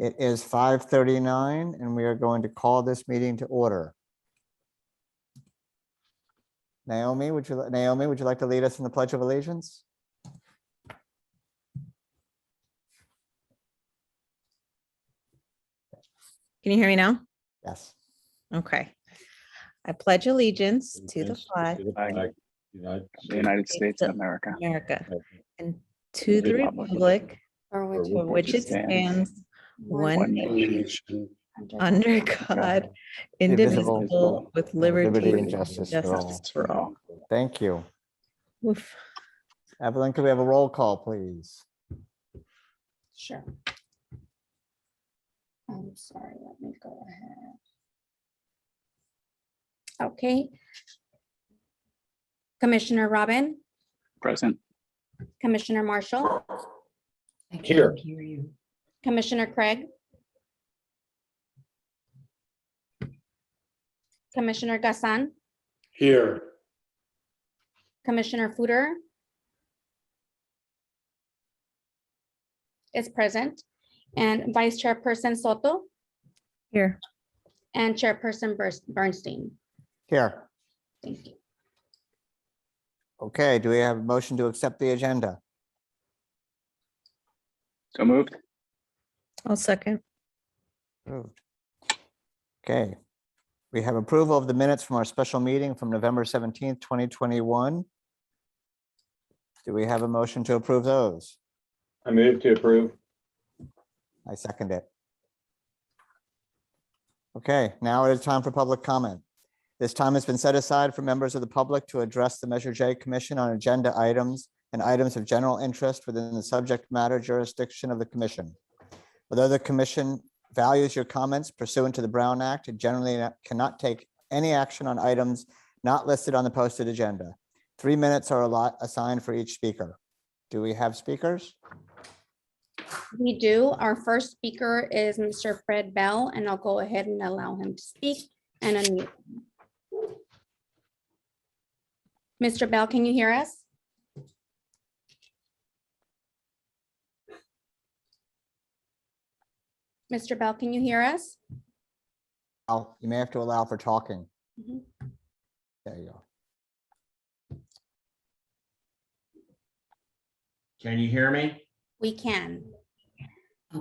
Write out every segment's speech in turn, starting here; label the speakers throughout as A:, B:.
A: It is 5:39 and we are going to call this meeting to order. Naomi, would you like to lead us in the Pledge of Allegiance?
B: Can you hear me now?
A: Yes.
B: Okay. I pledge allegiance to the flag
C: The United States of America,
B: and to the republic
D: For which
B: for which it stands, one nation, under God, indivisible, with liberty and justice for all.
A: Thank you.
B: Oof.
A: Evelyn, could we have a roll call, please?
D: Sure. I'm sorry, let me go ahead. Okay. Commissioner Robin,
C: present.
D: Commissioner Marshall,
C: Here.
D: Commissioner Craig, Commissioner Gassan,
C: Here.
D: Commissioner Footer is present, and Vice Chairperson Soto
B: Here.
D: and Chairperson Bernstein.
A: Here.
D: Thank you.
A: Okay, do we have a motion to accept the agenda?
C: So moved.
B: I'll second.
A: Approved. Okay. We have approval of the minutes from our special meeting from November 17th, 2021. Do we have a motion to approve those?
C: I move to approve.
A: I second it. Okay, now it is time for public comment. This time has been set aside for members of the public to address the Measure J Commission on agenda items and items of general interest within the subject matter jurisdiction of the commission. Although the commission values your comments pursuant to the Brown Act, it generally cannot take any action on items not listed on the posted agenda. 3 minutes are assigned for each speaker. Do we have speakers?
D: We do. Our first speaker is Mr. Fred Bell, and I'll go ahead and allow him to speak and unmute. Mr. Bell, can you hear us? Mr. Bell, can you hear us?
A: Oh, you may have to allow for talking.
D: Mhm.
A: There you go.
E: Can you hear me?
D: We can.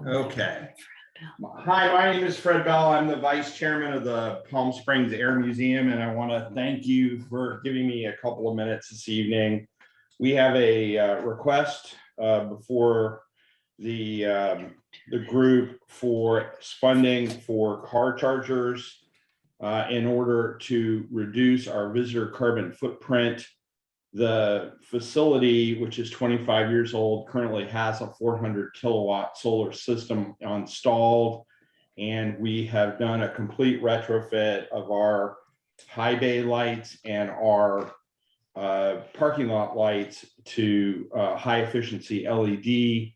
E: Okay. Hi, my name is Fred Bell. I'm the Vice Chairman of the Palm Springs Air Museum, and I want to thank you for giving me a couple of minutes this evening. We have a request before the group for funding for car chargers in order to reduce our visitor carbon footprint. The facility, which is 25 years old, currently has a 400 kilowatt solar system installed. And we have done a complete retrofit of our high bay lights and our parking lot lights to high efficiency LED.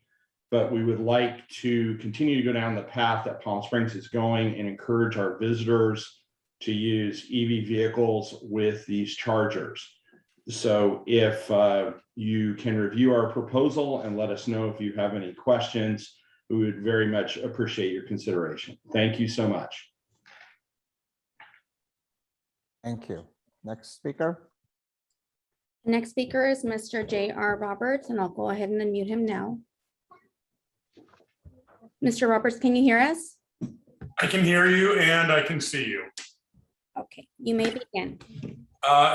E: But we would like to continue to go down the path that Palm Springs is going and encourage our visitors to use EV vehicles with these chargers. So if you can review our proposal and let us know if you have any questions, we would very much appreciate your consideration. Thank you so much.
A: Thank you. Next speaker.
D: Next speaker is Mr. J.R. Roberts, and I'll go ahead and unmute him now. Mr. Roberts, can you hear us?
F: I can hear you and I can see you.
D: Okay, you may begin.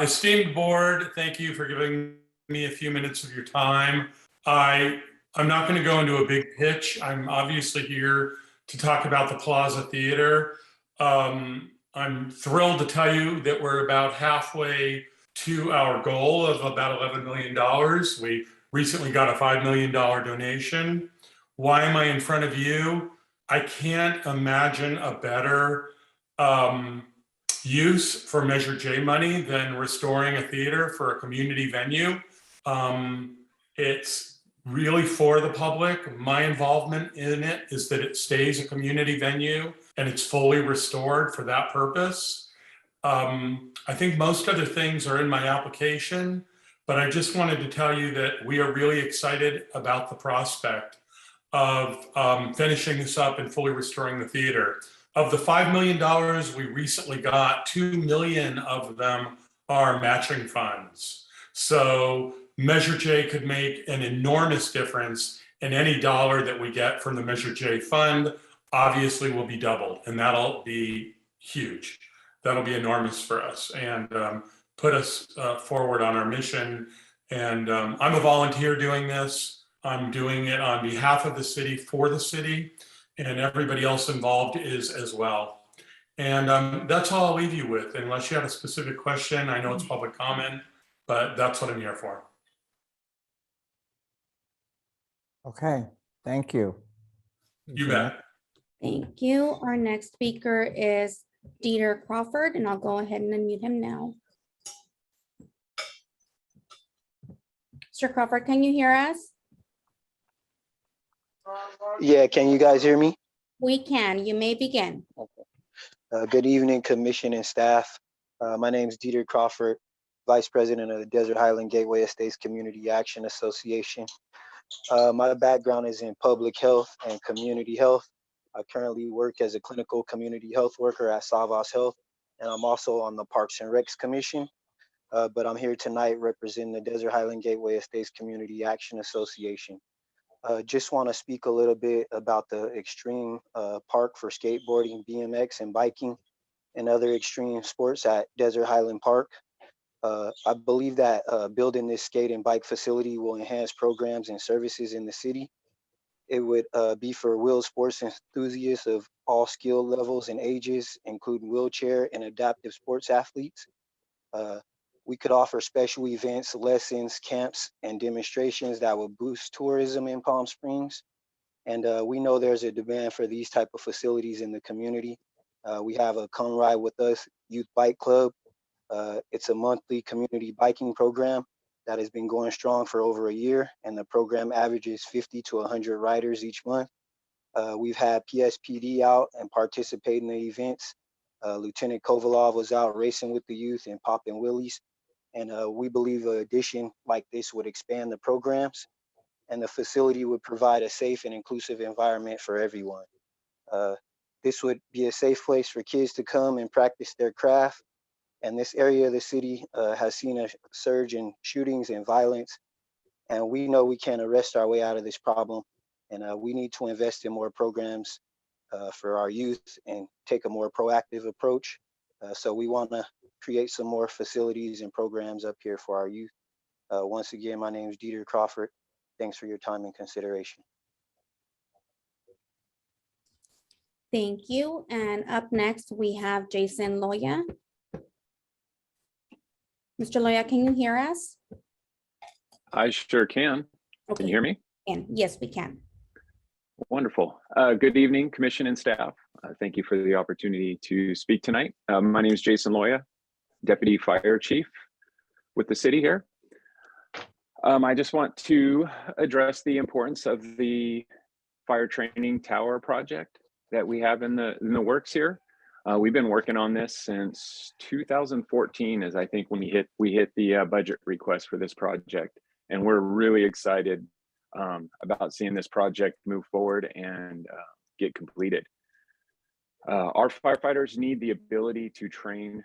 F: Esteemed board, thank you for giving me a few minutes of your time. I'm not going to go into a big pitch. I'm obviously here to talk about the Plaza Theater. I'm thrilled to tell you that we're about halfway to our goal of about $11 million. We recently got a $5 million donation. Why am I in front of you? I can't imagine a better use for Measure J money than restoring a theater for a community venue. It's really for the public. My involvement in it is that it stays a community venue and it's fully restored for that purpose. I think most other things are in my application, but I just wanted to tell you that we are really excited about the prospect of finishing this up and fully restoring the theater. Of the $5 million we recently got, 2 million of them are matching funds. So Measure J could make an enormous difference, and any dollar that we get from the Measure J fund obviously will be doubled, and that'll be huge. That'll be enormous for us and put us forward on our mission. And I'm a volunteer doing this. I'm doing it on behalf of the city, for the city, and everybody else involved is as well. And that's all I'll leave you with, unless you have a specific question. I know it's public comment, but that's what I'm here for.
A: Okay, thank you.
F: You bet.
D: Thank you. Our next speaker is Dieter Crawford, and I'll go ahead and unmute him now. Mr. Crawford, can you hear us?
G: Yeah, can you guys hear me?
D: We can. You may begin.
G: Good evening, commission and staff. My name is Dieter Crawford, Vice President of the Desert Highland Gateway Estates Community Action Association. My background is in public health and community health. I currently work as a clinical community health worker at Savas Health, and I'm also on the Parks and Recs Commission. But I'm here tonight representing the Desert Highland Gateway Estates Community Action Association. Just want to speak a little bit about the extreme park for skateboarding, BMX, and biking, and other extreme sports at Desert Highland Park. I believe that building this skate and bike facility will enhance programs and services in the city. It would be for wheel sports enthusiasts of all skill levels and ages, including wheelchair and adaptive sports athletes. We could offer special events, lessons, camps, and demonstrations that will boost tourism in Palm Springs. And we know there's a demand for these type of facilities in the community. We have a Come Ride With Us Youth Bike Club. It's a monthly community biking program that has been going strong for over a year, and the program averages 50 to 100 riders each month. We've had PSPD out and participate in the events. Lieutenant Kovalov was out racing with the youth and popping wheelies. And we believe an addition like this would expand the programs, and the facility would provide a safe and inclusive environment for everyone. This would be a safe place for kids to come and practice their craft. And this area of the city has seen a surge in shootings and violence. And we know we can't arrest our way out of this problem. And we need to invest in more programs for our youth and take a more proactive approach. So we want to create some more facilities and programs up here for our youth. Once again, my name is Dieter Crawford. Thanks for your time and consideration.
D: Thank you. And up next, we have Jason Loya. Mr. Loya, can you hear us?
C: I sure can.
D: Okay.
C: Can you hear me?
D: And yes, we can.
C: Wonderful. Good evening, commission and staff. Thank you for the opportunity to speak tonight. My name is Jason Loya, Deputy Fire Chief with the city here. I just want to address the importance of the fire training tower project that we have in the works here. We've been working on this since 2014, as I think when we hit the budget request for this project, and we're really excited about seeing this project move forward and get completed. Our firefighters need the ability to train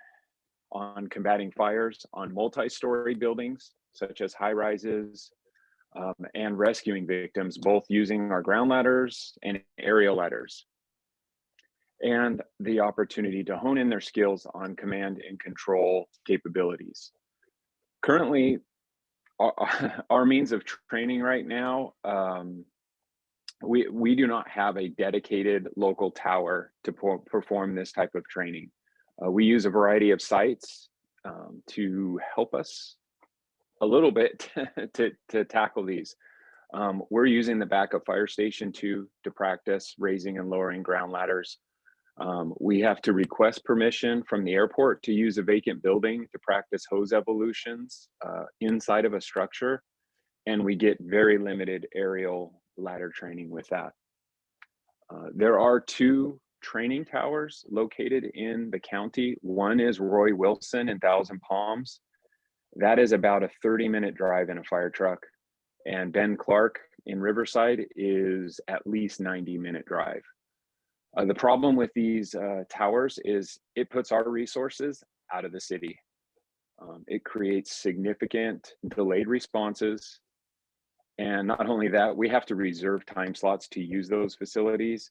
C: on combating fires on multi-story buildings, such as high rises, and rescuing victims, both using our ground ladders and aerial ladders, and the opportunity to hone in their skills on command and control capabilities. Currently, our means of training right now, we do not have a dedicated local tower to perform this type of training. We use a variety of sites to help us a little bit to tackle these. We're using the backup fire station to practice raising and lowering ground ladders. We have to request permission from the airport to use a vacant building to practice hose evolutions inside of a structure, and we get very limited aerial ladder training with that. There are two training towers located in the county. One is Roy Wilson in Thousand Palms. That is about a 30-minute drive in a fire truck. And Ben Clark in Riverside is at least 90-minute drive. The problem with these towers is it puts our resources out of the city. It creates significant delayed responses. And not only that, we have to reserve time slots to use those facilities,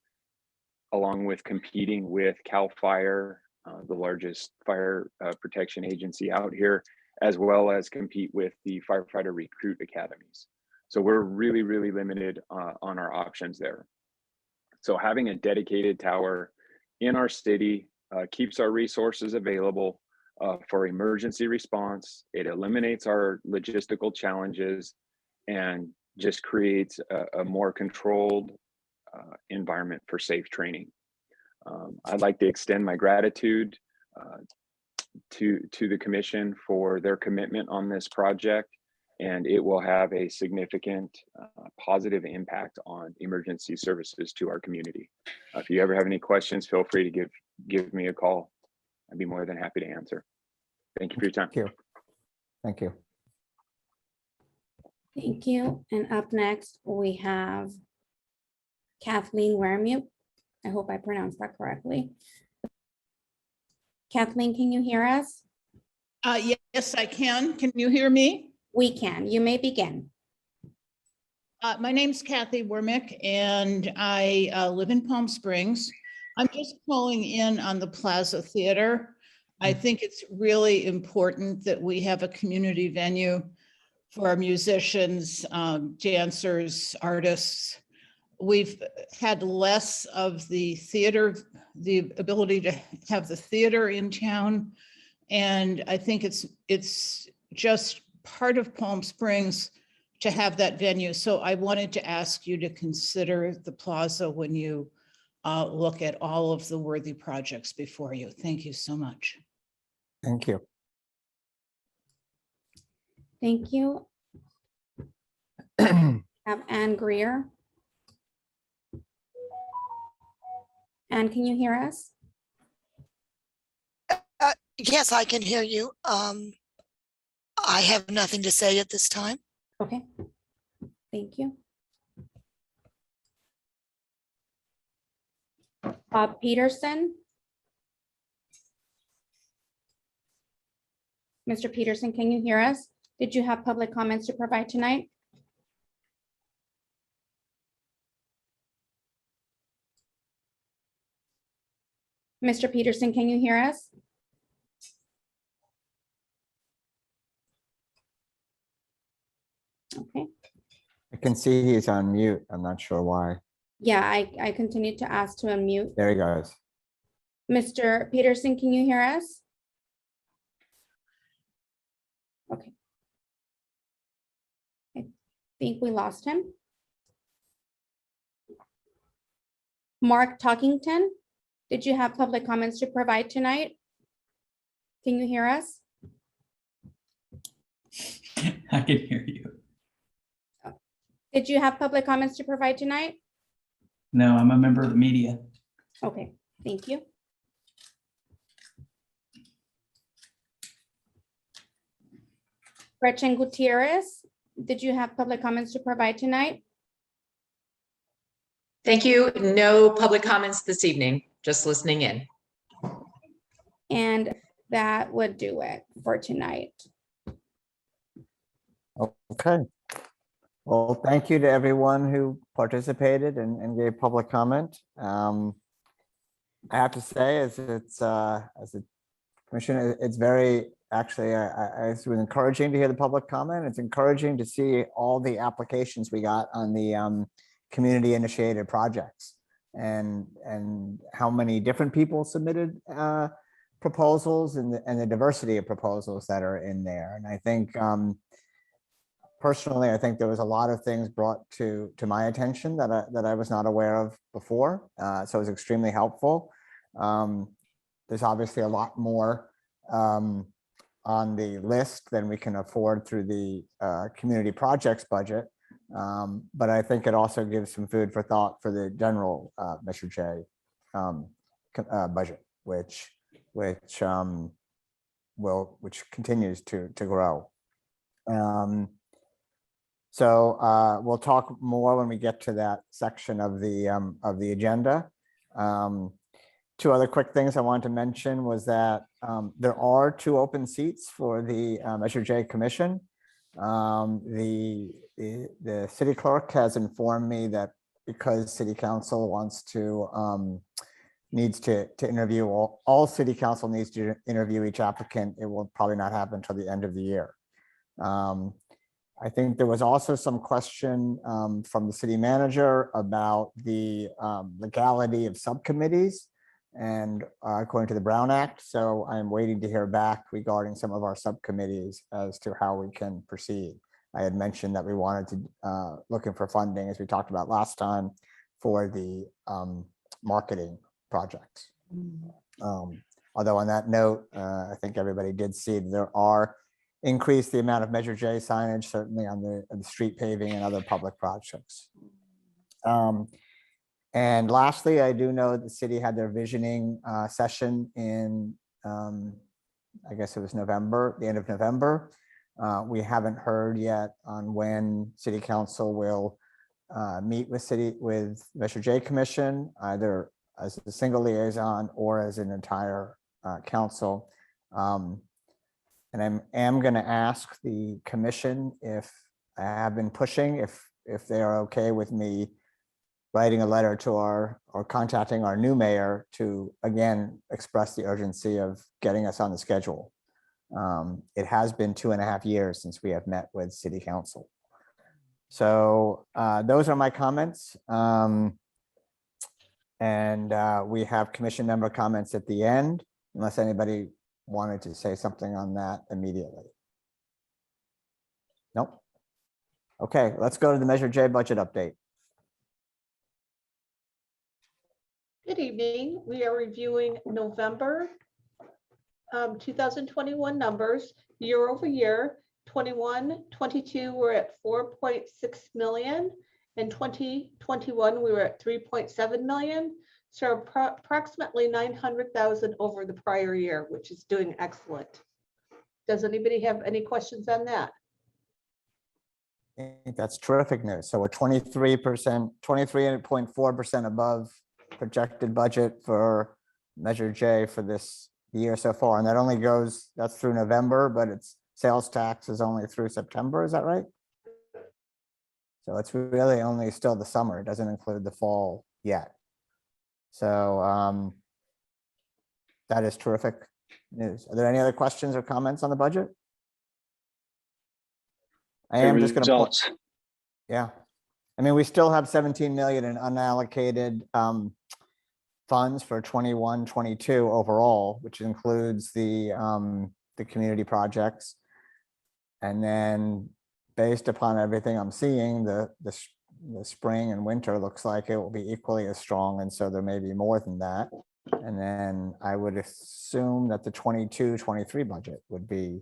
C: along with competing with CAL FIRE, the largest fire protection agency out here, as well as compete with the firefighter recruit academies. So we're really, really limited on our options there. So having a dedicated tower in our city keeps our resources available for emergency response. It eliminates our logistical challenges and just creates a more controlled environment for safe training. I'd like to extend my gratitude to the commission for their commitment on this project, and it will have a significant positive impact on emergency services to our community. If you ever have any questions, feel free to give me a call. I'd be more than happy to answer. Thank you for your time.
A: Thank you. Thank you.
D: Thank you. And up next, we have Kathleen Wermute. I hope I pronounced that correctly. Kathleen, can you hear us?
H: Yes, I can. Can you hear me?
D: We can. You may begin.
H: My name's Kathy Wermick, and I live in Palm Springs. I'm just calling in on the Plaza Theater. I think it's really important that we have a community venue for our musicians, dancers, artists. We've had less of the theater, the ability to have the theater in town. And I think it's just part of Palm Springs to have that venue. So I wanted to ask you to consider the plaza when you look at all of the worthy projects before you. Thank you so much.
A: Thank you.
D: Thank you. Have Ann Greer. Ann, can you hear us?
I: Yes, I can hear you. I have nothing to say at this time.
D: Okay. Thank you. Bob Peterson. Mr. Peterson, can you hear us? Did you have public comments to provide tonight? Mr. Peterson, can you hear us? Okay.
A: I can see he's on mute. I'm not sure why.
D: Yeah, I continue to ask to unmute.
A: There he goes.
D: Mr. Peterson, can you hear us? Okay. I think we lost him. Mark Talkington, did you have public comments to provide tonight? Can you hear us?
J: I can hear you.
D: Did you have public comments to provide tonight?
J: No, I'm a member of the media.
D: Okay, thank you. Gretchen Gutierrez, did you have public comments to provide tonight?
K: Thank you. No public comments this evening, just listening in.
D: And that would do it for tonight.
A: Okay. Well, thank you to everyone who participated and gave public comment. I have to say, as a commissioner, it's very, actually, it was encouraging to hear the public comment. It's encouraging to see all the applications we got on the community initiated projects and how many different people submitted proposals and the diversity of proposals that are in there. And I think personally, I think there was a lot of things brought to my attention that I was not aware of before. So it was extremely helpful. There's obviously a lot more on the list than we can afford through the community projects budget. But I think it also gives some food for thought for the general Measure J budget, which continues to grow. So we'll talk more when we get to that section of the agenda. Two other quick things I wanted to mention was that there are 2 open seats for the Measure J Commission. The city clerk has informed me that because city council wants to needs to interview all city council needs to interview each applicant, it will probably not happen until the end of the year. I think there was also some question from the city manager about the legality of subcommittees and according to the Brown Act. So I'm waiting to hear back regarding some of our subcommittees as to how we can proceed. I had mentioned that we wanted to looking for funding, as we talked about last time, for the marketing projects. Although on that note, I think everybody did see there are increase the amount of Measure J signage, certainly on the street paving and other public projects. And lastly, I do know the city had their visioning session in, I guess it was November, the end of November. We haven't heard yet on when city council will meet with Measure J Commission, either as a single liaison or as an entire council. And I am going to ask the commission if I have been pushing, if they are okay with me writing a letter to or contacting our new mayor to again express the urgency of getting us on the schedule. It has been 2.5 years since we have met with city council. So those are my comments. And we have commission member comments at the end, unless anybody wanted to say something on that immediately. Nope. Okay, let's go to the Measure J budget update.
L: Good evening. We are reviewing November 2021 numbers year over year. 21-22 we're at 4.6 million, and 2021 we were at 3.7 million. So approximately 900,000 over the prior year, which is doing excellent. Does anybody have any questions on that?
A: I think that's terrific news. So we're 23.4% above projected budget for Measure J for this year so far. And that only goes, that's through November, but it's sales tax is only through September. Is that right? So it's really only still the summer. It doesn't include the fall yet. So that is terrific news. Are there any other questions or comments on the budget? I am just going to, yeah. I mean, we still have 17 million in unallocated funds for 21-22 overall, which includes the community projects. And then based upon everything I'm seeing, the spring and winter looks like it will be equally as strong. And so there may be more than that. And then I would assume that the 22-23 budget would be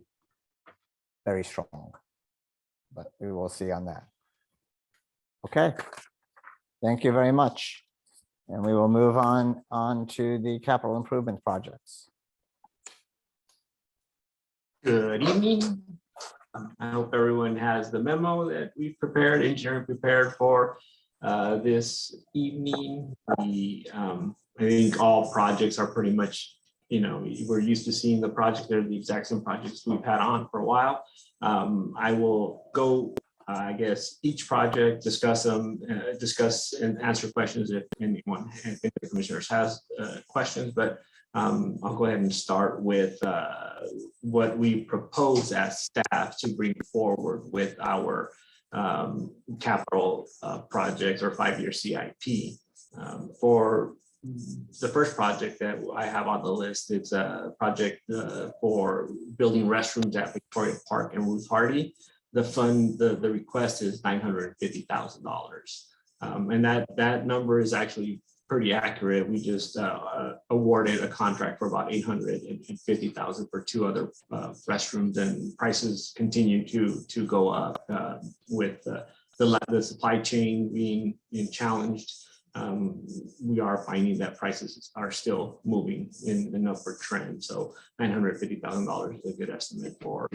A: very strong, but we will see on that. Okay, thank you very much. And we will move on to the capital improvement projects.
M: Good evening. I hope everyone has the memo that we've prepared, engineering prepared for this evening. I think all projects are pretty much, you know, we're used to seeing the project. They're the exact same projects we've had on for a while. I will go, I guess, each project, discuss them, discuss and answer questions if anyone, if the commissioners has questions, but I'll go ahead and start with what we propose as staff to bring forward with our capital projects or 5-year CIP. For the first project that I have on the list, it's a project for building restrooms at Victoria Park and Ruth Hardy. The request is $950,000. And that number is actually pretty accurate. We just awarded a contract for about $850,000 for 2 other restrooms, and prices continue to go up with the supply chain being challenged. We are finding that prices are still moving in an upward trend. So $950,000 is a good estimate for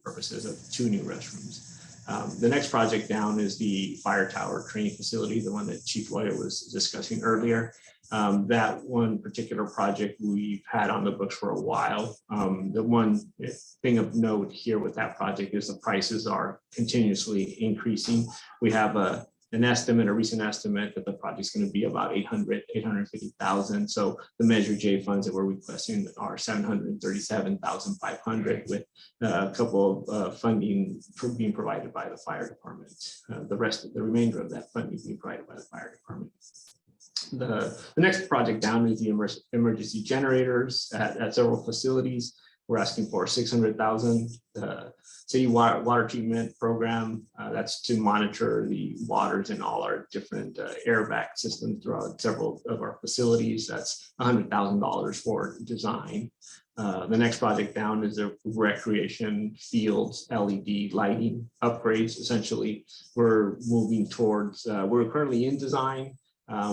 M: purposes of 2 new restrooms. The next project down is the fire tower training facility, the one that Chief Lawyer was discussing earlier. That one particular project we've had on the books for a while. The one thing of note here with that project is the prices are continuously increasing. We have a recent estimate that the project's going to be about 850,000. So the Measure J funds that we're requesting are 737,500, with a couple of funding being provided by the fire department. The remainder of that funding being provided by the fire department. The next project down is the emergency generators at several facilities. We're asking for 600,000. The city water treatment program, that's to monitor the waters in all our different air vac systems throughout several of our facilities. That's $100,000 for design. The next project down is the recreation fields LED lighting upgrades. Essentially, we're moving towards, we're currently in design.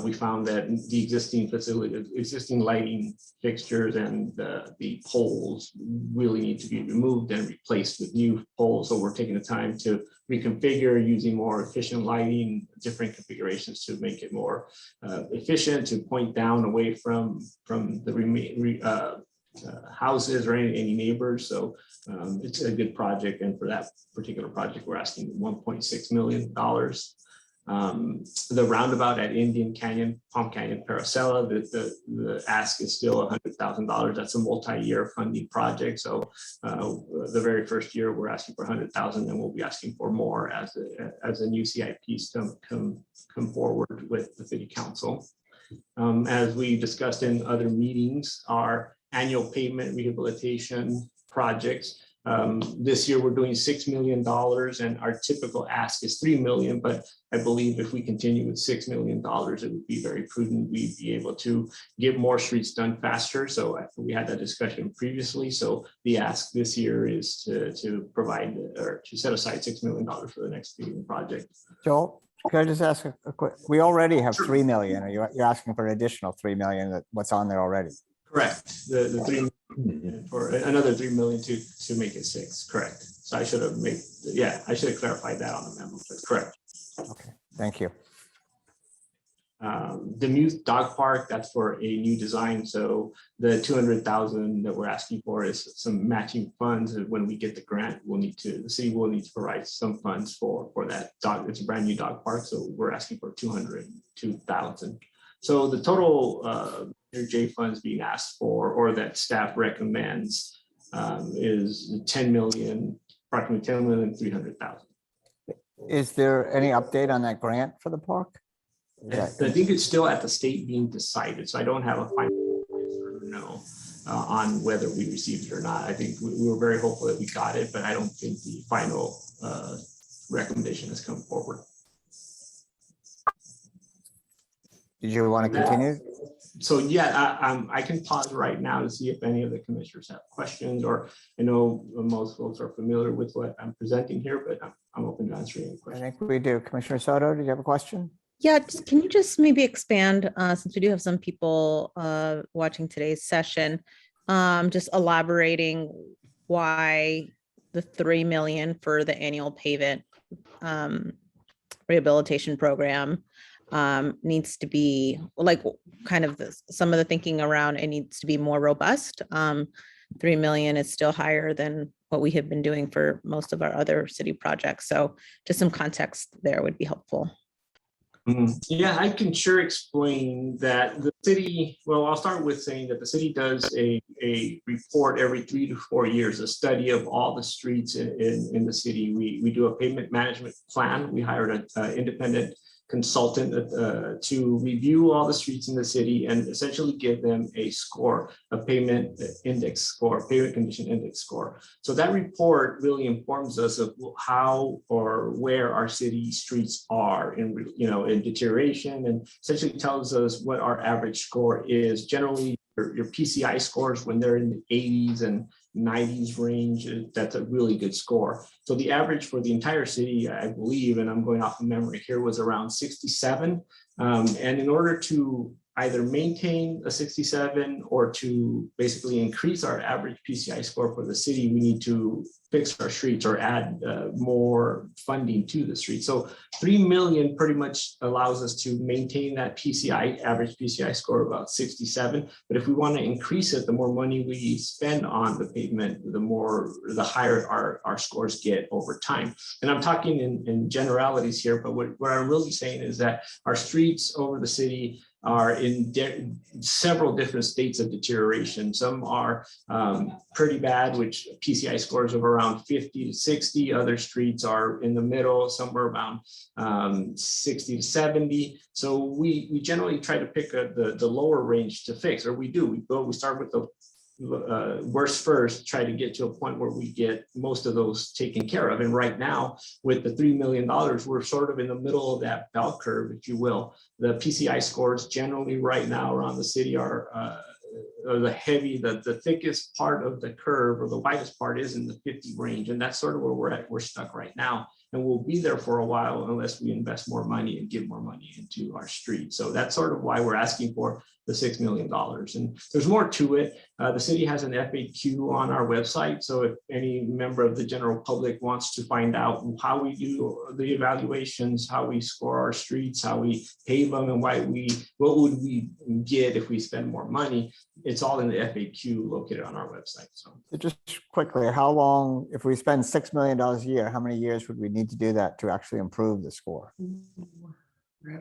M: We found that the existing lighting fixtures and the poles really need to be removed and replaced with new poles. So we're taking the time to reconfigure using more efficient lighting, different configurations to make it more efficient, to point down away from the houses or any neighbors. So it's a good project. And for that particular project, we're asking $1.6 million. The roundabout at Indian Canyon, Palm Canyon, Paracela, the ask is still $100,000. That's a multi-year funding project. So the very first year we're asking for 100,000, and we'll be asking for more as the new CIPs come forward with the city council. As we discussed in other meetings, our annual pavement rehabilitation projects. This year we're doing $6 million, and our typical ask is $3 million, but I believe if we continue with $6 million, it would be very prudent. We'd be able to get more streets done faster. So we had that discussion previously. So the ask this year is to provide or to set aside $6 million for the next paving project.
A: Joel, could I just ask a quick, we already have 3 million. Are you're asking for an additional 3 million that what's on there already?
M: Correct. The 3 million for another 3 million to make it 6. Correct. So I should have I should have clarified that on the memo. That's correct.
A: Okay, thank you.
M: The new dog park, that's for a new design. So the 200,000 that we're asking for is some matching funds. When we get the grant, the city will need to provide some funds for that dog. It's a brand new dog park. So we're asking for 202,000. So the total J funds being asked for, or that staff recommends, is approximately 10,300,000.
A: Is there any update on that grant for the park?
M: I think it's still at the state being decided, so I don't have a final answer no on whether we received it or not. I think we were very hopeful that we got it, but I don't think the final recommendation has come forward.
A: Did you want to continue?
M: So yeah, I can pause right now to see if any of the commissioners have questions, or I know most folks are familiar with what I'm presenting here, but I'm open to answering any questions.
A: I think we do. Commissioner Soto, did you have a question?
B: Yeah, can you just maybe expand, since we do have some people watching today's session, just elaborating why the 3 million for the annual pavement rehabilitation program needs to be like kind of some of the thinking around it needs to be more robust. 3 million is still higher than what we have been doing for most of our other city projects. So just some context there would be helpful.
M: Yeah, I can sure explain that the city, well, I'll start with saying that the city does a report every 3 to 4 years, a study of all the streets in the city. We do a pavement management plan. We hired an independent consultant to review all the streets in the city and essentially give them a score, a pavement index score, pavement condition index score. So that report really informs us of how or where our city streets are in deterioration, and essentially tells us what our average score is. Generally, your PCI scores, when they're in the 80s and 90s range, that's a really good score. So the average for the entire city, I believe, and I'm going off of memory here, was around 67. And in order to either maintain a 67 or to basically increase our average PCI score for the city, we need to fix our streets or add more funding to the street. So 3 million pretty much allows us to maintain that PCI, average PCI score of about 67. But if we want to increase it, the more money we spend on the pavement, the higher our scores get over time. And I'm talking in generalities here, but what I'm really saying is that our streets over the city are in several different states of deterioration. Some are pretty bad, which PCI scores of around 50 to 60. Other streets are in the middle, somewhere around 60 to 70. So we generally try to pick the lower range to fix, or we start with the worst first, try to get to a point where we get most of those taken care of. And right now, with the $3 million, we're sort of in the middle of that bell curve, if you will. The PCI scores generally right now around the city are the thickest part of the curve, or the widest part, is in the 50 range. And that's sort of where we're at. We're stuck right now. And we'll be there for a while unless we invest more money and give more money into our street. So that's sort of why we're asking for the $6 million. And there's more to it. The city has an FAQ on our website. So if any member of the general public wants to find out how we do the evaluations, how we score our streets, how we pave them, and what would we get if we spend more money, it's all in the FAQ located on our website. So
A: just quickly, how long, if we spend $6 million a year, how many years would we need to do that to actually improve the score?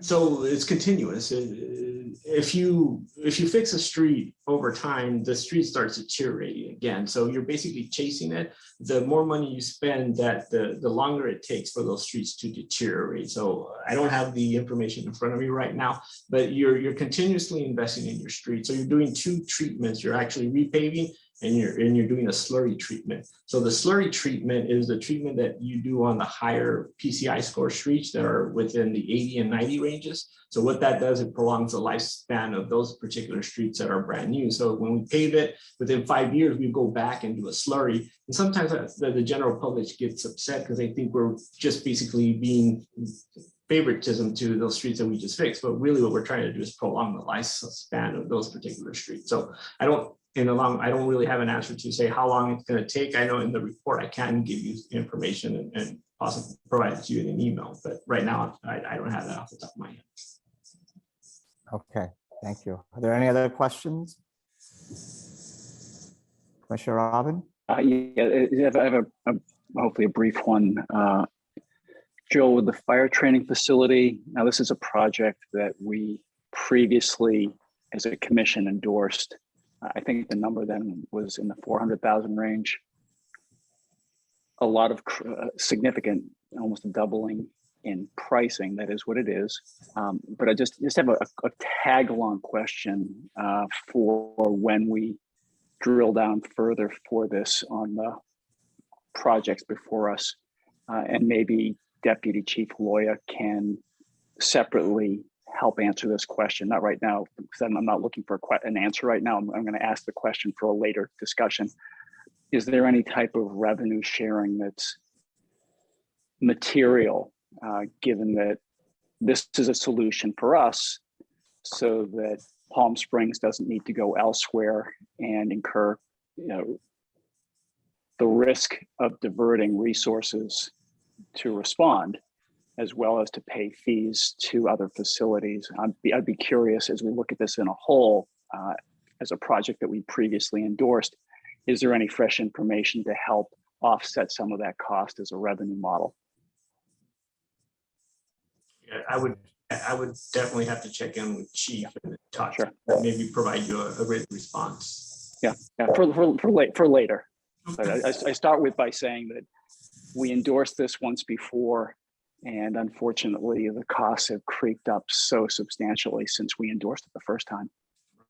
M: So it's continuous. If you fix a street over time, the street starts deteriorating again. So you're basically chasing it. The more money you spend, the longer it takes for those streets to deteriorate. So I don't have the information in front of me right now, but you're continuously investing in your street. So you're doing two treatments. You're actually repaving, and you're doing a slurry treatment. So the slurry treatment is the treatment that you do on the higher PCI score streets that are within the 80 and 90 ranges. So what that does, it prolongs the lifespan of those particular streets that are brand new. So when we pave it, within 5 years, we go back and do a slurry. And sometimes the general public gets upset because they think we're just basically being favoritism to those streets that we just fixed. But really what we're trying to do is prolong the lifespan of those particular streets. So I don't really have an answer to say how long it's going to take. I know in the report I can give you information and possibly provide it to you in an email, but right now I don't have that off the top of my head.
A: Okay, thank you. Are there any other questions? Commissioner Robin?
N: Yeah, I have a hopefully a brief one. Joe, with the fire training facility, now this is a project that we previously as a commission endorsed. I think the number then was in the 400,000 range. A lot of significant, almost a doubling in pricing. That is what it is. But I just have a tag-along question for when we drill down further for this on the projects before us, and maybe Deputy Chief Loya can separately help answer this question. Not right now, because I'm not looking for an answer right now. I'm going to ask the question for a later discussion. Is there any type of revenue sharing that's material, given that this is a solution for us so that Palm Springs doesn't need to go elsewhere and incur, the risk of diverting resources to respond, as well as to pay fees to other facilities. I'd be curious, as we look at this in a whole, as a project that we previously endorsed, is there any fresh information to help offset some of that cost as a revenue model?
M: Yeah, I would definitely have to check in with Chief and talk,
N: Sure.
M: Maybe provide you a written response.
N: Yeah, for later. But I start by saying that we endorsed this once before, and unfortunately, the costs have creeped up so substantially since we endorsed it the first time.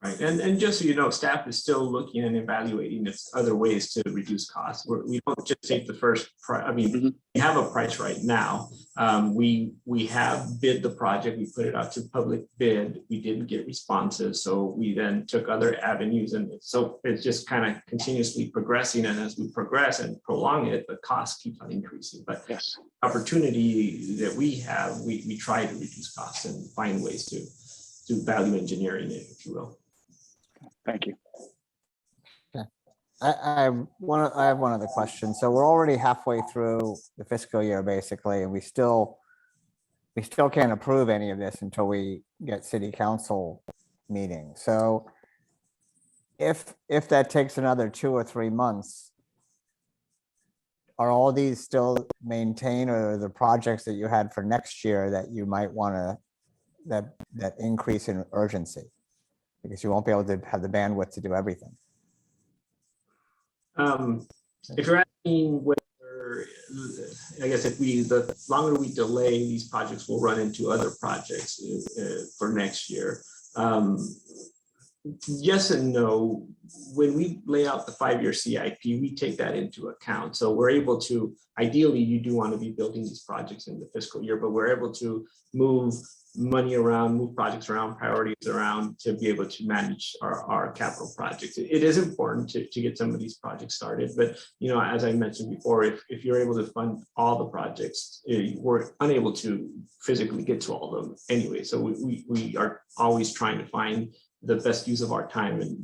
M: Right, and just so you know, staff is still looking and evaluating if other ways to reduce costs. We don't just take the first price. I mean, we have a price right now. We have bid the project. We put it out to public bid. We didn't get responses, so we then took other avenues, and so it's just kind of continuously progressing. And as we progress and prolong it, the cost keeps on increasing. But
N: yes,
M: opportunity that we have, we try to reduce costs and find ways to do value engineering it, if you will.
N: Thank you.
A: I have one other question. So we're already halfway through the fiscal year, basically, and we still can't approve any of this until we get city council meeting. So if that takes another 2 or 3 months, are all these still maintained, or the projects that you had for next year that you might want to, that increase in urgency? Because you won't be able to have the bandwidth to do everything.
M: If you're asking whether, I guess the longer we delay, these projects will run into other projects for next year. Yes and no. When we lay out the 5-year CIP, we take that into account. So we're able to, ideally, you do want to be building these projects in the fiscal year, but we're able to move money around, move projects around, priorities around to be able to manage our capital projects. It is important to get some of these projects started, but as I mentioned before, if you're able to fund all the projects, we're unable to physically get to all of them anyway. So we are always trying to find the best use of our time and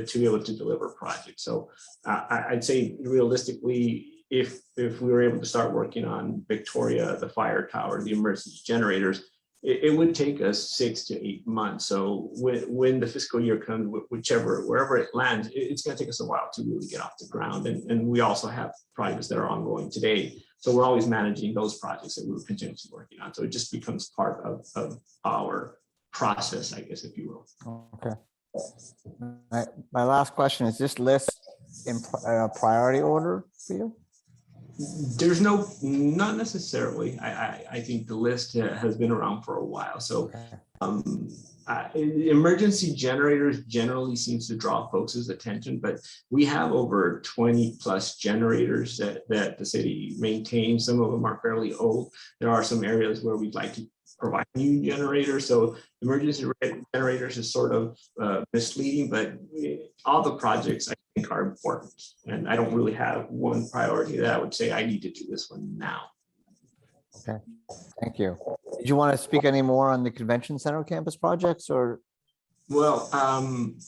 M: to be able to deliver projects. So I'd say realistically, if we were able to start working on Victoria, the fire tower, the emergency generators, it would take us 6 to 8 months. So when the fiscal year comes, wherever it lands, it's going to take us a while to really get off the ground. And we also have projects that are ongoing today. So we're always managing those projects that we're continuously working on. So it just becomes part of our process, I guess, if you will.
A: Okay. My last question, is this list in priority order for you?
M: There's not necessarily. I think the list has been around for a while. So emergency generators generally seems to draw folks' attention, but we have over 20 plus generators that the city maintains. Some of them are fairly old. There are some areas where we'd like to provide new generators. So emergency generators is sort of misleading, but all the projects I think are important. And I don't really have one priority that I would say I need to do this one now.
A: Okay, thank you. Did you want to speak any more on the convention center campus projects, or?
M: Well,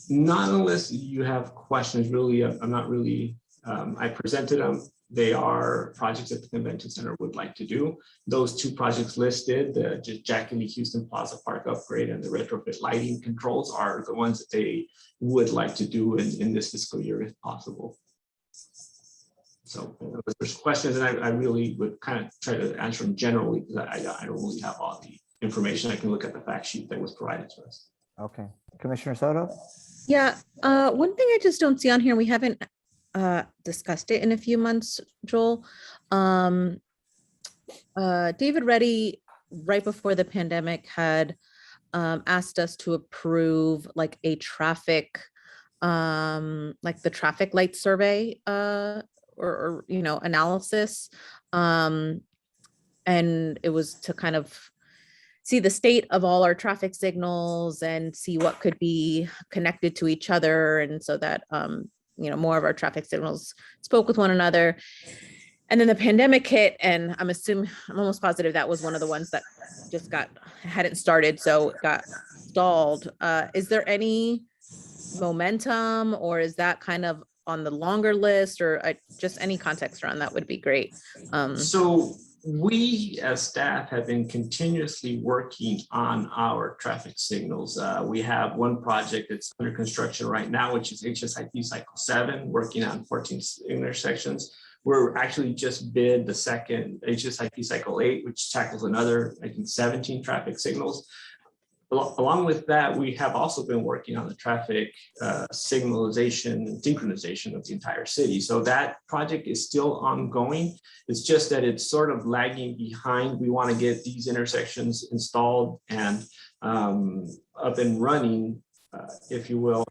M: not unless you have questions, really. I'm not really, I presented them. They are projects that the convention center would like to do. Those 2 projects listed, the Jackie Lee Houston Plaza Park upgrade and the retrofit lighting controls, are the ones that they would like to do in this fiscal year if possible. So if there's questions, and I really would kind of try to answer them generally, because I don't really have all the information. I can look at the fact sheet that was provided to us.
A: Okay, Commissioner Soto?
B: Yeah, one thing I just don't see on here, we haven't discussed it in a few months, Joel. David Reddy, right before the pandemic, had asked us to approve like a traffic, like the traffic light survey or analysis. And it was to kind of see the state of all our traffic signals and see what could be connected to each other. And so that more of our traffic signals spoke with one another. And then the pandemic hit, and I'm almost positive that was one of the ones that just hadn't started, so it got stalled. Is there any momentum, or is that kind of on the longer list, or just any context around that would be great.
M: So we as staff have been continuously working on our traffic signals. We have one project that's under construction right now, which is HSIP Cycle 7, working on 14 intersections. We're actually just bid the second HSIP Cycle 8, which tackles another, I think, 17 traffic signals. Along with that, we have also been working on the traffic signalization and synchronization of the entire city. So that project is still ongoing. It's just that it's sort of lagging behind. We want to get these intersections installed and up and running, if you will.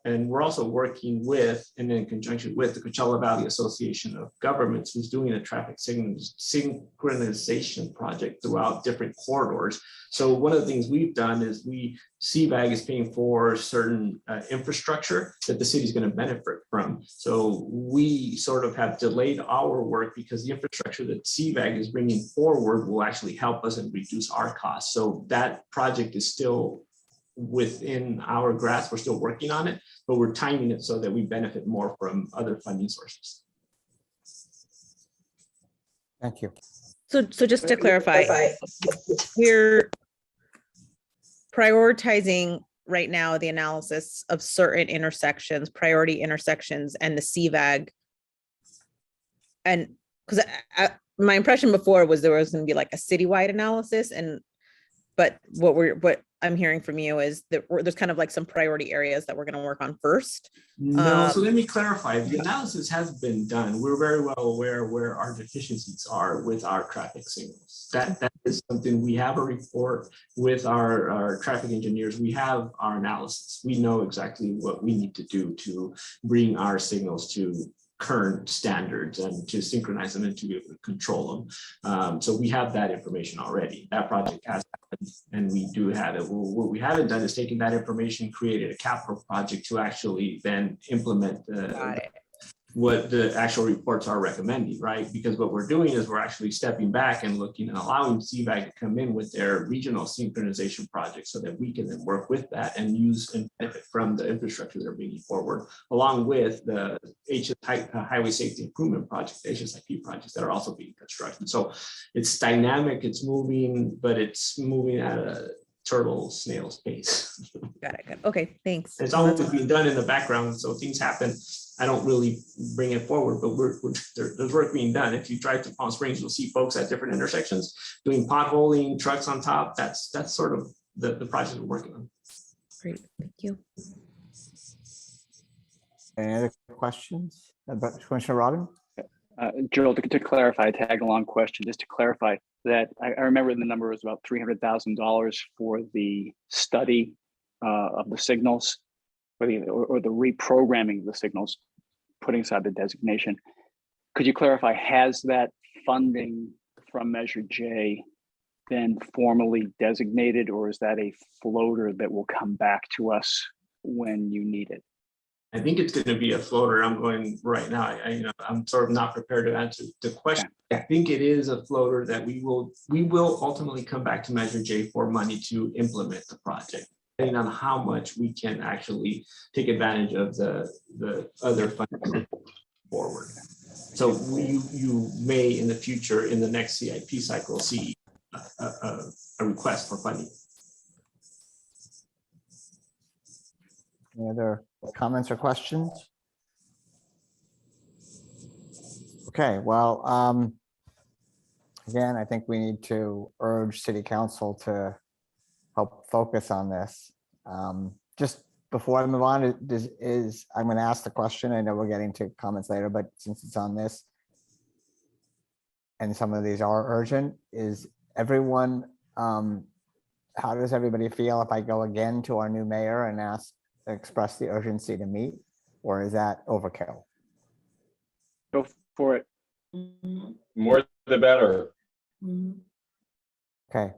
M: And we're also working with, and in conjunction with, the Coachella Valley Association of Governments, who's doing a traffic synchronization project throughout different corridors. So one of the things we've done is CVAG is paying for certain infrastructure that the city is going to benefit from. So we sort of have delayed our work because the infrastructure that CVAG is bringing forward will actually help us and reduce our costs. So that project is still within our grasp. We're still working on it, but we're timing it so that we benefit more from other funding sources.
A: Thank you.
B: So just to clarify, we're prioritizing right now the analysis of certain intersections, priority intersections, and the CVAG. And because my impression before was there was going to be like a citywide analysis, but what I'm hearing from you is that there's kind of like some priority areas that we're going to work on first.
M: No, so let me clarify. The analysis has been done. We're very well aware where our deficiencies are with our traffic signals. That is something we have a report with our traffic engineers. We have our analysis. We know exactly what we need to do to bring our signals to current standards and to synchronize them and to be able to control them. So we have that information already. That project has happened and we do have it. What we haven't done is taken that information, created a capital project to actually then implement what the actual reports are recommending, right? Because what we're doing is we're actually stepping back and looking and allowing CVAG to come in with their regional synchronization project so that we can then work with that and use and benefit from the infrastructure they're bringing forward, along with the Highway Safety Improvement Project, HSIP projects that are also being constructed. So it's dynamic, it's moving, but it's moving at a snail's pace.
B: Got it. Okay, thanks.
M: It's always being done in the background, so things happen. I don't really bring it forward, but there's work being done. If you drive to Palm Springs, you'll see folks at different intersections doing potholing, trucks on top. That's sort of the project we're working on.
B: Great, thank you.
A: Any other questions about Commissioner Robin?
N: Gerald, to clarify, tag along question, just to clarify that I remember the number was about $300,000 for the study of the signals or the reprogramming of the signals, putting aside the designation. Could you clarify, has that funding from Measure J been formally designated, or is that a floater that will come back to us when you need it?
M: I think it's going to be a floater. I'm going right now. I'm sort of not prepared to answer the question. Okay. I think it is a floater that we will ultimately come back to Measure J for money to implement the project, depending on how much we can actually take advantage of the other funding forward. So you may in the future, in the next CIP cycle, see a request for funding.
A: Any other comments or questions? Okay, well, again, I think we need to urge City Council to help focus on this. Just before I move on, I'm going to ask the question. I know we're getting to comments later, but since it's on this, and some of these are urgent, is everyone, how does everybody feel if I go again to our new mayor and express the urgency to meet, or is that overkill?
N: Go for it.
E: More the better.
A: Okay.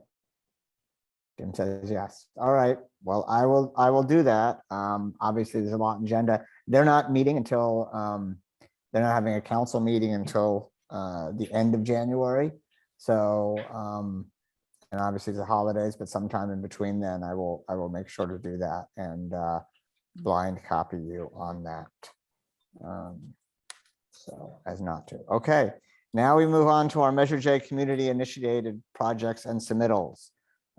A: Jim says yes. All right. Well, I will do that. Obviously, there's a lot in agenda. They're not meeting until they're not having a council meeting until the end of January. So and obviously the holidays, but sometime in between then I will make sure to do that and blind copy you on that. So as not to. Okay, now we move on to our Measure J community initiated projects and submittals.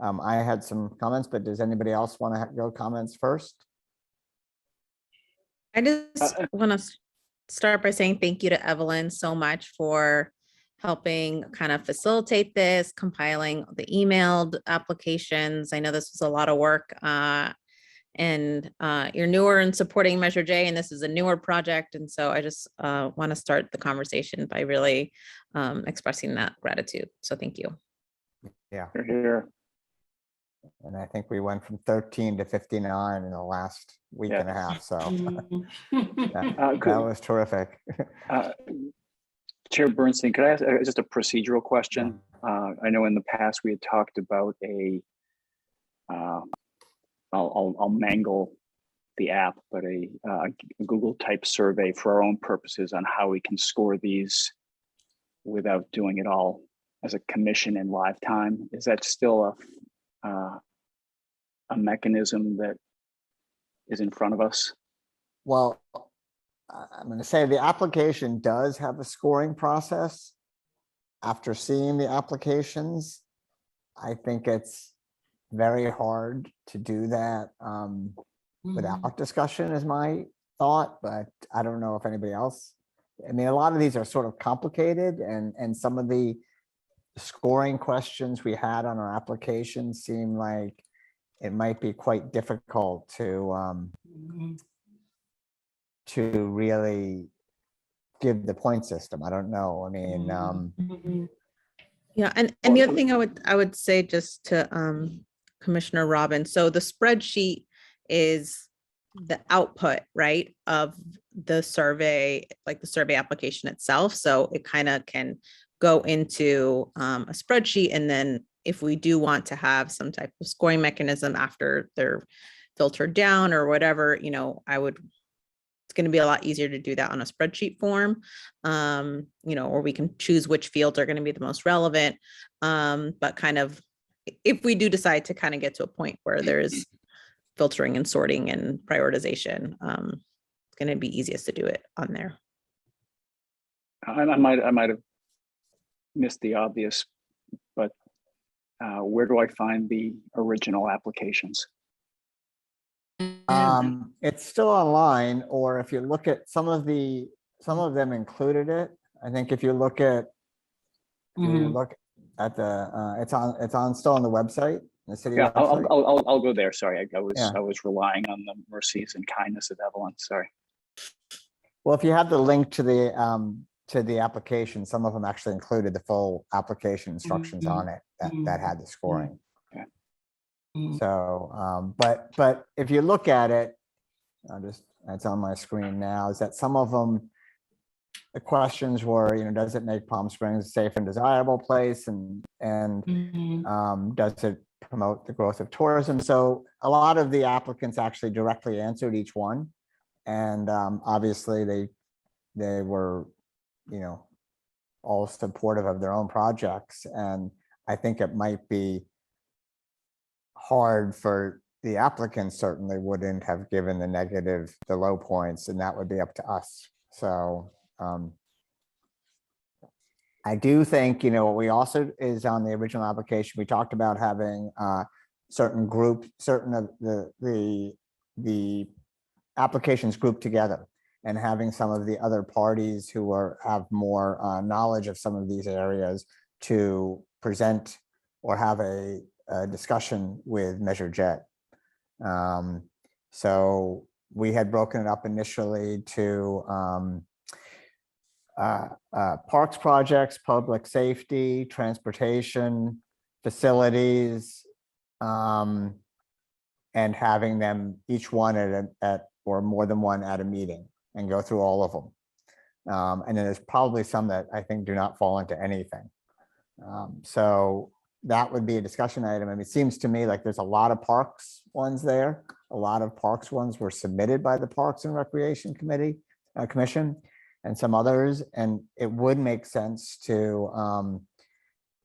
A: I had some comments, but does anybody else want to go comments first?
B: I just want to start by saying thank you to Evelyn so much for helping kind of facilitate this, compiling the emailed applications. I know this was a lot of work and you're newer in supporting Measure J, and this is a newer project. And so I just want to start the conversation by really expressing that gratitude. So thank you.
A: Yeah.
N: Here.
A: And I think we went from 13 to 59 in the last week and a half. So that was terrific.
N: Chair Bernstein, could I ask just a procedural question? I know in the past we had talked about I'll mangle the app, but a Google type survey for our own purposes on how we can score these without doing it all as a commission in live time. Is that still a mechanism that is in front of us?
A: Well, I'm going to say the application does have a scoring process. After seeing the applications, I think it's very hard to do that without discussion is my thought, but I don't know if anybody else. I mean, a lot of these are sort of complicated and some of the scoring questions we had on our application seem like it might be quite difficult to really give the point system. I don't know. I mean,
B: Yeah, and the other thing I would say just to Commissioner Robbins, so the spreadsheet is the output, right, of the survey, like the survey application itself. So it kind of can go into a spreadsheet, and then if we do want to have some type of scoring mechanism after they're filtered down or whatever, you know, it's going to be a lot easier to do that on a spreadsheet form, you know, or we can choose which fields are going to be the most relevant. But kind of, if we do decide to kind of get to a point where there's filtering and sorting and prioritization, it's going to be easiest to do it on there.
N: I might have missed the obvious, but where do I find the original applications?
A: It's still online, or if you look at some of them included it. I think if you look at the it's on still on the website, the city
N: Yeah,
A: website.
N: I'll go there. Sorry, I
A: Yeah.
N: was relying on the mercies and kindness of Evelyn. Sorry.
A: Well, if you have the link to the application, some of them actually included the full application instructions on it that had the scoring.
N: Okay.
A: So, but if you look at it, it's on my screen now, is that some of them, the questions were, you know, does it make Palm Springs a safe and desirable place? And does it promote the growth of tourism? So a lot of the applicants actually directly answered each one. And obviously they were, you know, all supportive of their own projects. And I think it might be hard for the applicants, certainly wouldn't have given the low points, and that would be up to us. So I do think, you know, what we also is on the original application, we talked about having certain of the applications grouped together and having some of the other parties who have more knowledge of some of these areas to present or have a discussion with Measure J. So we had broken it up initially to parks projects, public safety, transportation, facilities, and having them each one at or more than one at a meeting and go through all of them. And then there's probably some that I think do not fall into anything. So that would be a discussion item. I mean, it seems to me like there's a lot of parks ones there. A lot of parks ones were submitted by the Parks and Recreation Commission and some others. And it would make sense to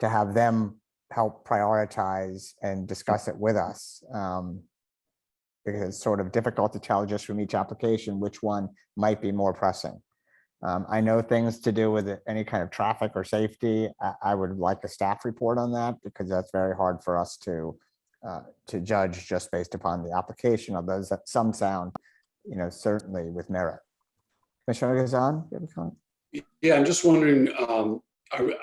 A: have them help prioritize and discuss it with us. Because it's sort of difficult to tell just from each application which one might be more pressing. I know things to do with any kind of traffic or safety. I would like a staff report on that because that's very hard for us to judge just based upon the application of those that some sound, you know, certainly with merit. Commissioner Gazan, you have a comment?
O: Yeah, I'm just wondering, I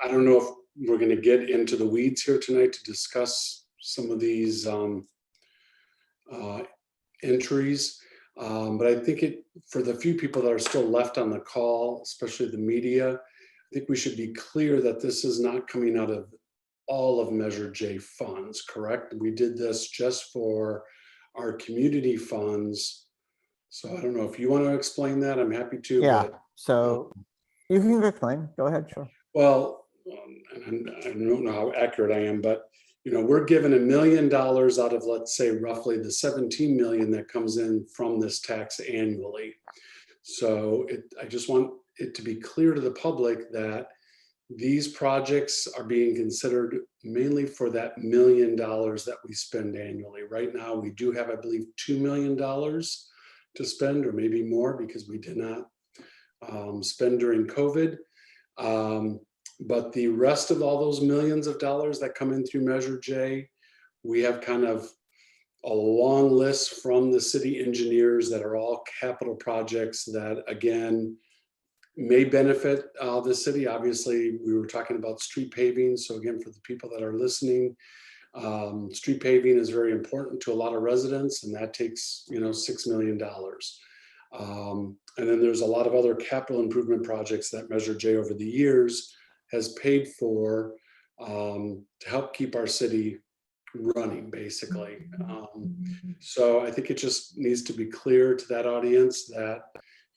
O: don't know if we're going to get into the weeds here tonight to discuss some of these entries. But I think for the few people that are still left on the call, especially the media, I think we should be clear that this is not coming out of all of Measure J funds, correct? We did this just for our community funds. So I don't know if you want to explain that, I'm happy to.
A: Yeah,
O: but,
A: so you can explain, go ahead, sure.
O: Well, and I don't know how accurate I am, but you know, we're given $1 million out of, let's say, roughly the 17 million that comes in from this tax annually. So I just want it to be clear to the public that these projects are being considered mainly for that $1 million that we spend annually. Right now, we do have, I believe, $2 million to spend, or maybe more, because we did not spend during COVID. But the rest of all those millions of dollars that come in through Measure J, we have kind of a long list from the city engineers that are all capital projects that, again, may benefit the city. Obviously, we were talking about street paving. So again, for the people that are listening, street paving is very important to a lot of residents, and that takes, $6 million. And then there's a lot of other capital improvement projects that Measure J over the years has paid for to help keep our city running, basically. So I think it just needs to be clear to that audience that,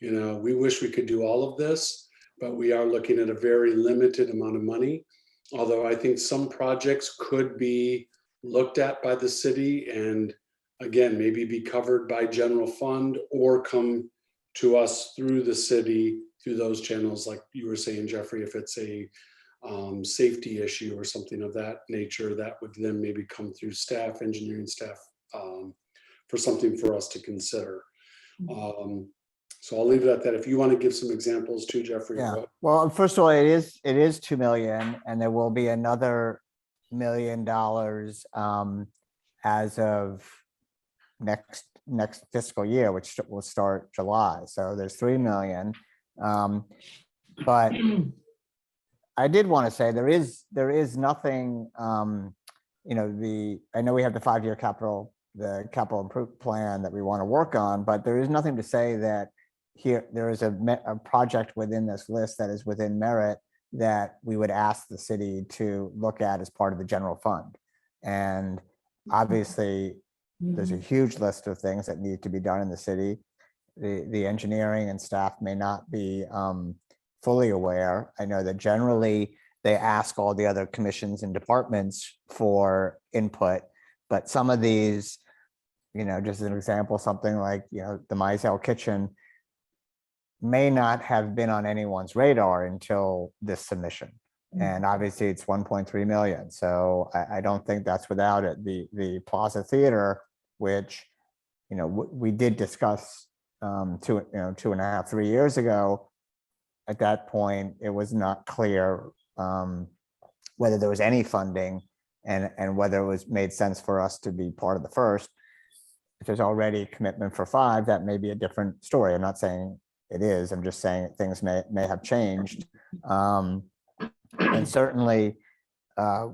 O: we wish we could do all of this, but we are looking at a very limited amount of money. Although I think some projects could be looked at by the city and, again, maybe be covered by general fund or come to us through the city, through those channels, like you were saying, Jeffrey, if it's a safety issue or something of that nature, that would then maybe come through staff, engineering staff, for something for us to consider. So I'll leave it at that. If you want to give some examples too, Jeffrey.
A: Yeah. Well, first of all, it is 2 million, and there will be another $1 million as of next fiscal year, which will start July. So there's 3 million. But I did want to say there is nothing. I know we have the 5-year capital improvement plan that we want to work on, but there is nothing to say that here there is a project within this list that is within merit that we would ask the city to look at as part of the general fund. And obviously, there's a huge list of things that need to be done in the city. The engineering and staff may not be fully aware. I know that generally they ask all the other commissions and departments for input, but some of these, just as an example, something like, the Mizell kitchen may not have been on anyone's radar until this submission. And obviously it's 1.3 million. So I don't think that's without it. The Plaza Theater, which, we did discuss 2.5, 3 years ago. At that point, it was not clear whether there was any funding and whether it was made sense for us to be part of the first. If there's already commitment for 5, that may be a different story. I'm not saying it is. I'm just saying things may have changed. And certainly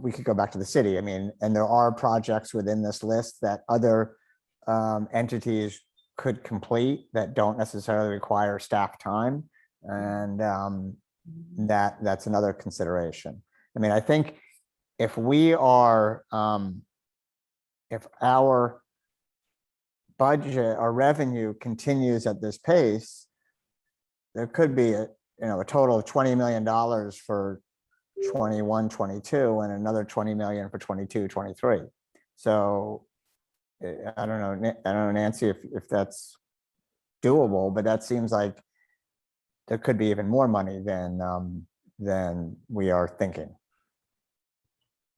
A: we could go back to the city. I mean, and there are projects within this list that other entities could complete that don't necessarily require staff time. And that's another consideration. I mean, I think if we are, if our budget or revenue continues at this pace, there could be a total of $20 million for 21, 22, and another 20 million for 22, 23. So I don't know, Nancy, if that's doable, but that seems like there could be even more money than we are thinking.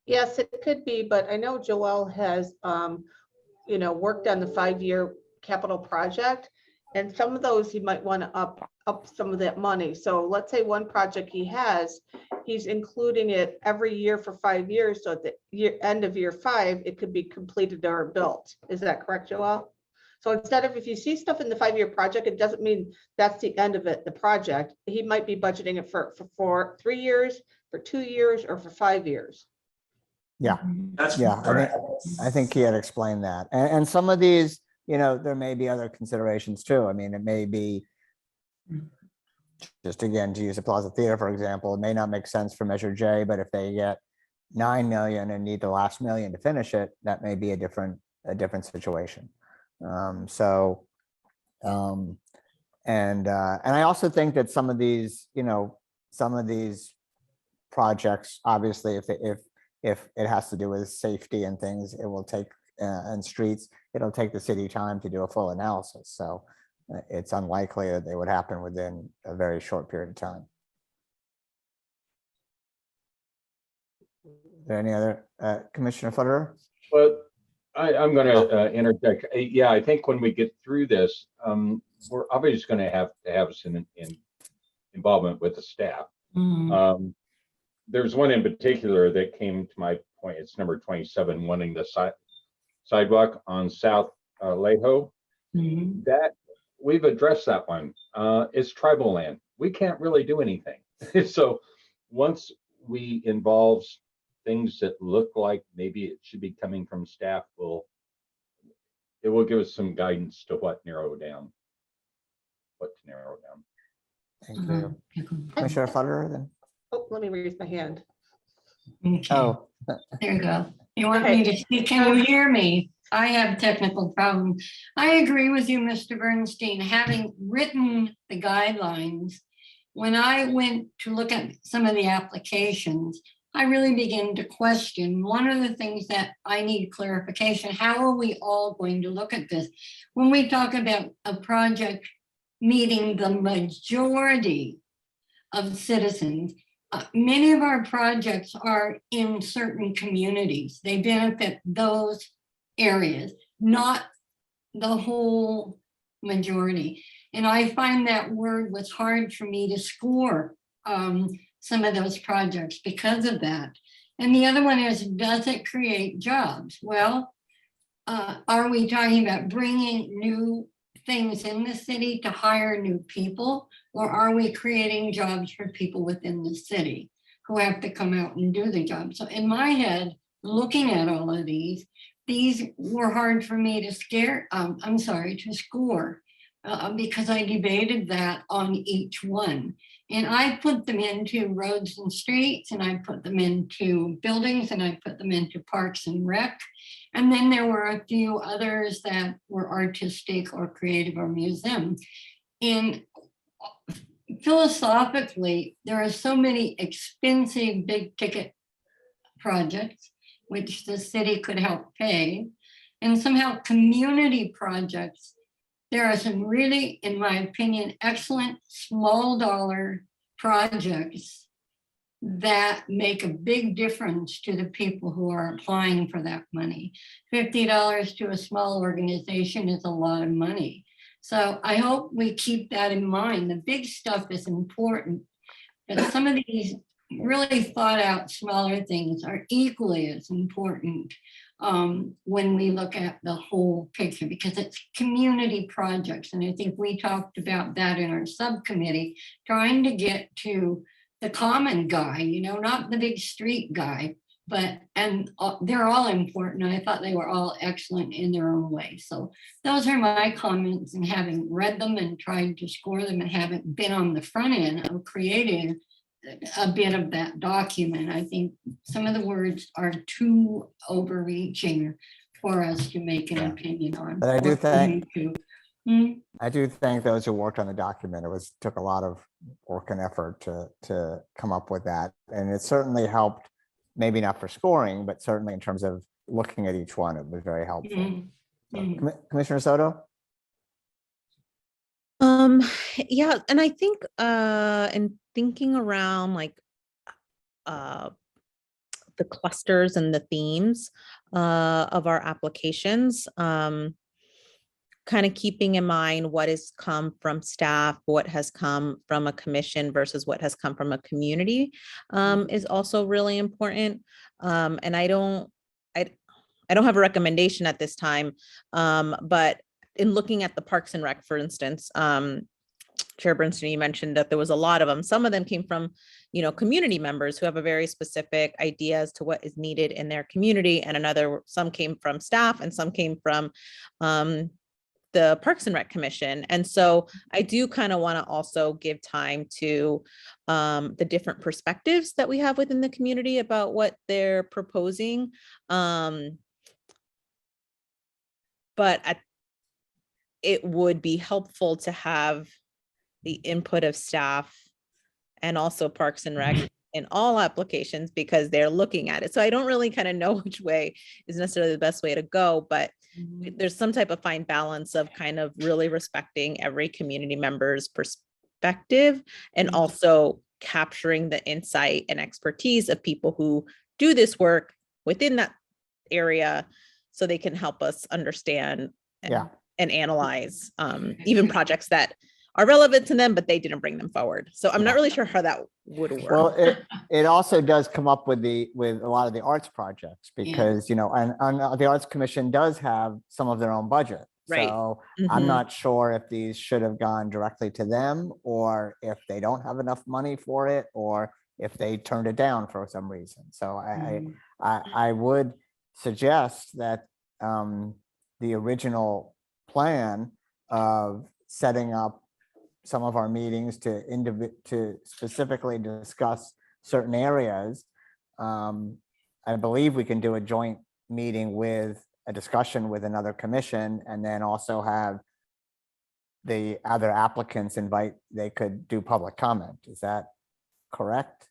L: Yes, it could be, but I know Joel has, worked on the 5-year capital project, and some of those he might want to up some of that money. So let's say one project he's including it every year for 5 years. So at the end of year 5, it could be completed or built. Is that correct, Joel? So instead of, if you see stuff in the 5-year project, it doesn't mean that's the end of it, the project. He might be budgeting it for 3 years, for 2 years, or for 5 years.
A: Yeah,
J: That's
A: yeah. I think he had explained that. And some of these, there may be other considerations too. I mean, it may be, just again, to use the Plaza Theater, for example, it may not make sense for Measure J, but if they get 9 million and need the last million to finish it, that may be a different situation. And I also think that some of these projects, obviously, if it has to do with safety and things, it will take and streets, it'll take the city time to do a full analysis. So it's unlikely that they would happen within a very short period of time. there any other, Commissioner Futterer?
P: But I'm going to interject. Yeah, I think when we get through this, we're obviously going to have some involvement with the staff. There's one in particular that came to my point. It's number 27, wanting the sidewalk on South Leho. That we've addressed that one. It's tribal land. We can't really do anything. So once we involve things that look like maybe it should be coming from staff, it will give us some guidance to what to narrow down.
A: Thank you. Commissioner Futterer, then.
L: Oh, let me raise my hand.
A: Oh,
Q: There you go. You want me to speak? Can you hear me? I have technical problems. I agree with you, Mr. Bernstein. Having written the guidelines, when I went to look at some of the applications, I really began to question one of the things that I need clarification. How are we all going to look at this? When we talk about a project meeting the majority of citizens, many of our projects are in certain communities. They benefit those areas, not the whole majority. And I find that word was hard for me to score some of those projects because of that. And the other one is, does it create jobs? Well, are we talking about bringing new things in the city to hire new people? Or are we creating jobs for people within the city who have to come out and do the job? So in my head, looking at all of these were hard for me to score because I debated that on each one. And I put them into roads and streets, and I put them into buildings, and I put them into parks and rec. And then there were a few others that were artistic or creative or museum. And philosophically, there are so many expensive big ticket projects which the city could help pay. And somehow community projects, there are some really, in my opinion, excellent small dollar projects that make a big difference to the people who are applying for that money. $50 to a small organization is a lot of money. So I hope we keep that in mind. The big stuff is important, but some of these really thought out smaller things are equally as important when we look at the whole picture, because it's community projects. And I think we talked about that in our subcommittee, trying to get to the common guy, not the big street guy, and they're all important. And I thought they were all excellent in their own way. So those are my comments, and having read them and tried to score them and haven't been on the front end of creating a bit of that document. I think some of the words are too overreaching for us to make an opinion on.
A: But I do thank those who worked on the document. It took a lot of work and effort to come up with that. And it certainly helped, maybe not for scoring, but certainly in terms of looking at each one, it was very helpful. Commissioner Soto?
B: Yeah, and I think in thinking around the clusters and the themes of our applications, kind of keeping in mind what has come from staff, what has come from a commission versus what has come from a community is also really important. And I don't have a recommendation at this time, but in looking at the Parks and Rec, for instance, Chair Bernstein, you mentioned that there was a lot of them. Some of them came from, community members who have a very specific idea as to what is needed in their community, and some came from staff, and some came from the Parks and Rec Commission. And so I do kind of want to also give time to the different perspectives that we have within the community about what they're proposing. But it would be helpful to have the input of staff and also Parks and Rec in all applications, because they're looking at it. So I don't really kind of know which way is necessarily the best way to go, but there's some type of fine balance of kind of really respecting every community member's perspective and also capturing the insight and expertise of people who do this work within that area so they can help us understand and analyze even projects that are relevant to them, but they didn't bring them forward. So I'm not really sure how that would work.
A: Well, it also does come up with a lot of the arts projects because, you know, and the Arts Commission does have some of their own budget.
B: Right.
A: So I'm not sure if these should have gone directly to them or if they don't have enough money for it or if they turned it down for some reason. So I would suggest that the original plan of setting up some of our meetings to specifically discuss certain areas. I believe we can do a joint meeting with a discussion with another commission and then also have the other applicants they could do public comment. Is that correct?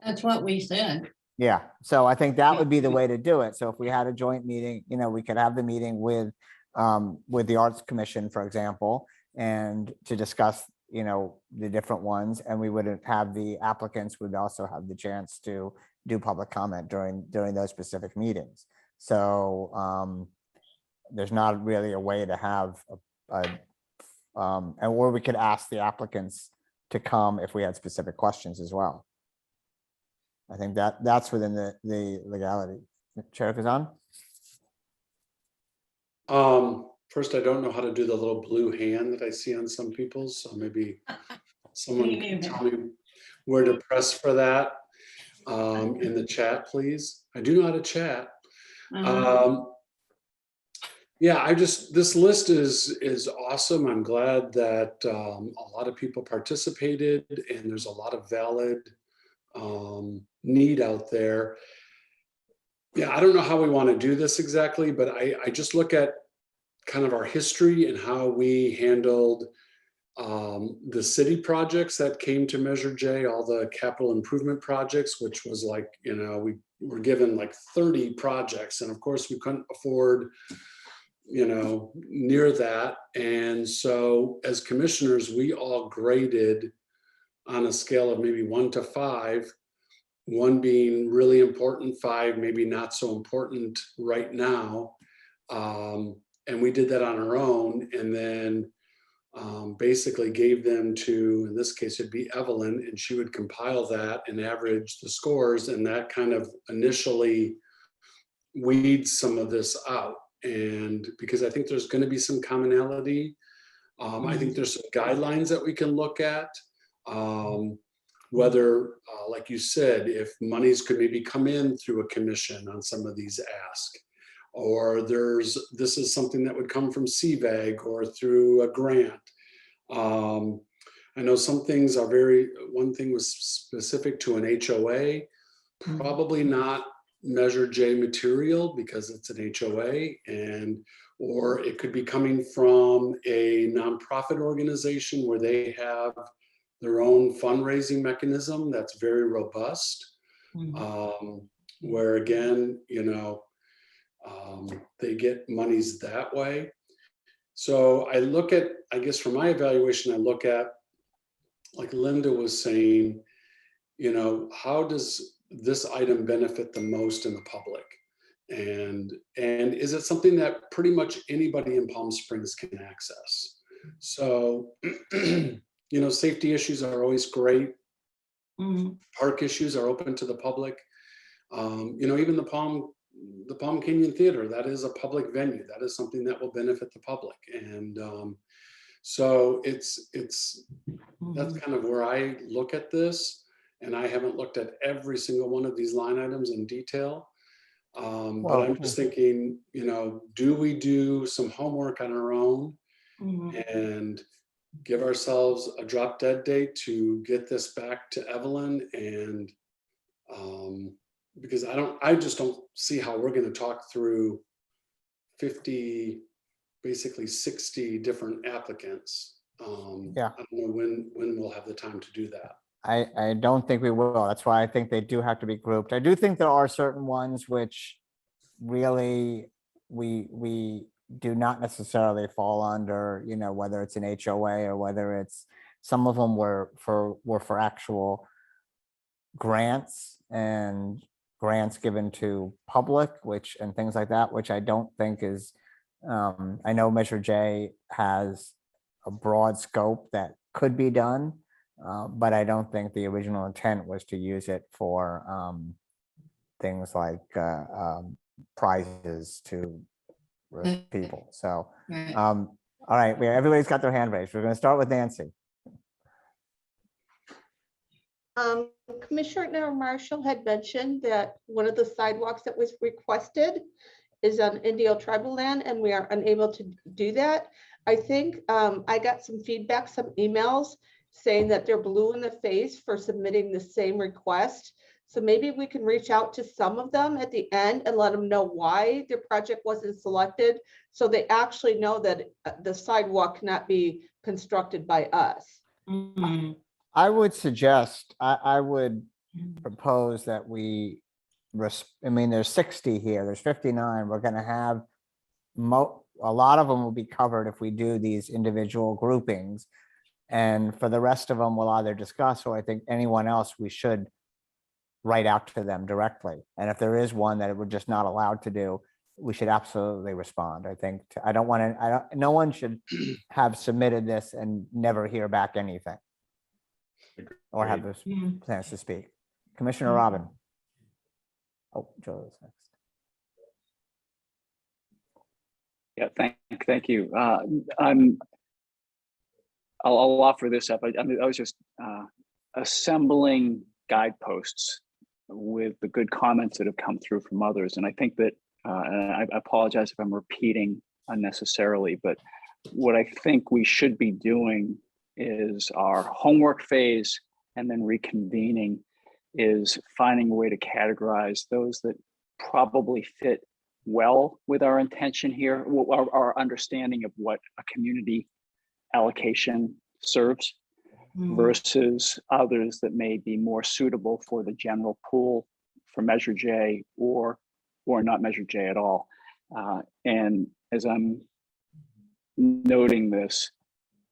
Q: That's what we said.
A: Yeah, so I think that would be the way to do it. So if we had a joint meeting, you know, we could have the meeting with the Arts Commission, for example, and to discuss, you know, the different ones, and we would have the applicants would also have the chance to do public comment during those specific meetings. So there's not really a way to have or we could ask the applicants to come if we had specific questions as well. I think that's within the legality. Chair Kazan?
O: First, I don't know how to do the little blue hand that I see on some people, so maybe someone can tell me where to press for that in the chat, please. I do know how to chat. Yeah, this list is awesome. I'm glad that a lot of people participated and there's a lot of valid need out there. Yeah, I don't know how we want to do this exactly, but I just look at kind of our history and how we handled the city projects that came to Measure J, all the capital improvement projects, which was like, you know, we were given like 30 projects. And of course we couldn't afford, you know, near that. And so as commissioners, we all graded on a scale of maybe 1 to 5, 1 being really important, 5 maybe not so important right now. And we did that on our own, and then basically gave them to, in this case, it'd be Evelyn, and she would compile that and average the scores, and that kind of initially weeds some of this out. And because I think there's going to be some commonality, I think there's some guidelines that we can look at. Whether, like you said, if monies could maybe come in through a commission on some of these asks, or this is something that would come from CVAG or through a grant. I know some things are one thing was specific to an HOA, probably not Measure J material because it's an HOA, or it could be coming from a nonprofit organization where they have their own fundraising mechanism that's very robust, where again, you know, they get monies that way. So I look at, I guess for my evaluation, I look at, like Linda was saying, you know, how does this item benefit the most in the public? And is it something that pretty much anybody in Palm Springs can access? So, you know, safety issues are always great. Park issues are open to the public. You know, even the Palm Canyon Theater, that is a public venue. That is something that will benefit the public. And so that's kind of where I look at this. And I haven't looked at every single one of these line items in detail. But I'm just thinking, you know, do we do some homework on our own and give ourselves a drop dead date to get this back to Evelyn? And because I just don't see how we're going to talk through 50, basically 60 different applicants.
A: Yeah.
O: I don't know when we'll have the time to do that.
A: I don't think we will. That's why I think they do have to be grouped. I do think there are certain ones which really we do not necessarily fall under, you know, whether it's an HOA or whether it's, some of them were for actual grants and grants given to public, and things like that, which I don't think is, I know Measure J has a broad scope that could be done, but I don't think the original intent was to use it for things like prizes to people. So,
Q: Right.
A: all right, everybody's got their hand raised. We're going to start with Nancy.
L: Commissioner Marshall had mentioned that one of the sidewalks that was requested is on Indio tribal land, and we are unable to do that. I think I got some feedback, some emails saying that they're blue in the face for submitting the same request. So maybe we can reach out to some of them at the end and let them know why their project wasn't selected, so they actually know that the sidewalk cannot be constructed by us.
Q: Mhm.
A: I would suggest, I would propose that we, I mean, there's 60 here, there's 59. We're going to have a lot of them will be covered if we do these individual groupings. And for the rest of them, we'll either discuss, or I think anyone else, we should write out to them directly. And if there is one that we're just not allowed to do, we should absolutely respond. I think, I don't want to, no one should have submitted this and never hear back anything, or have this chance to speak. Commissioner Robin. Oh, Joe is next.
N: Yeah, thank you. I'll offer this up. I was just assembling guideposts with the good comments that have come through from others, and I think that, and I apologize if I'm repeating unnecessarily, but what I think we should be doing is our homework phase, and then reconvening is finding a way to categorize those that probably fit well with our intention here, our understanding of what a community allocation serves, versus others that may be more suitable for the general pool for Measure J, or not Measure J at all. And as I'm noting this,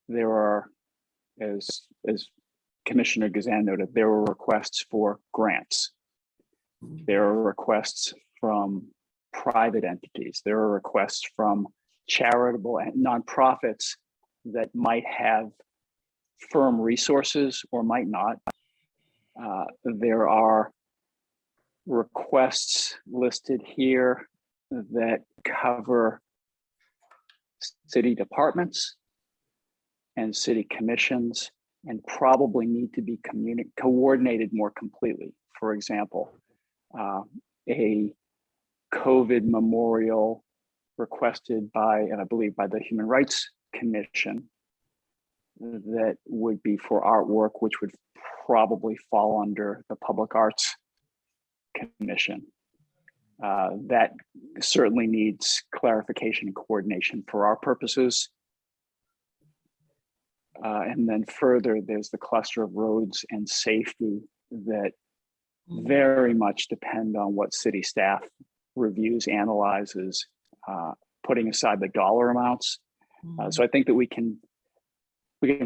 N: there are, as Commissioner Gazan noted, there were requests for grants. There are requests from private entities. There are requests from charitable and nonprofits that might have firm resources or might not. There are requests listed here that cover city departments and city commissions, and probably need to be coordinated more completely. For example, a COVID memorial requested by, and I believe by the Human Rights Commission, that would be for artwork, which would probably fall under the Public Arts Commission. That certainly needs clarification and coordination for our purposes. And then further, there's the cluster of roads and safety that very much depend on what city staff reviews, analyzes, putting aside the dollar amounts. So I think that we can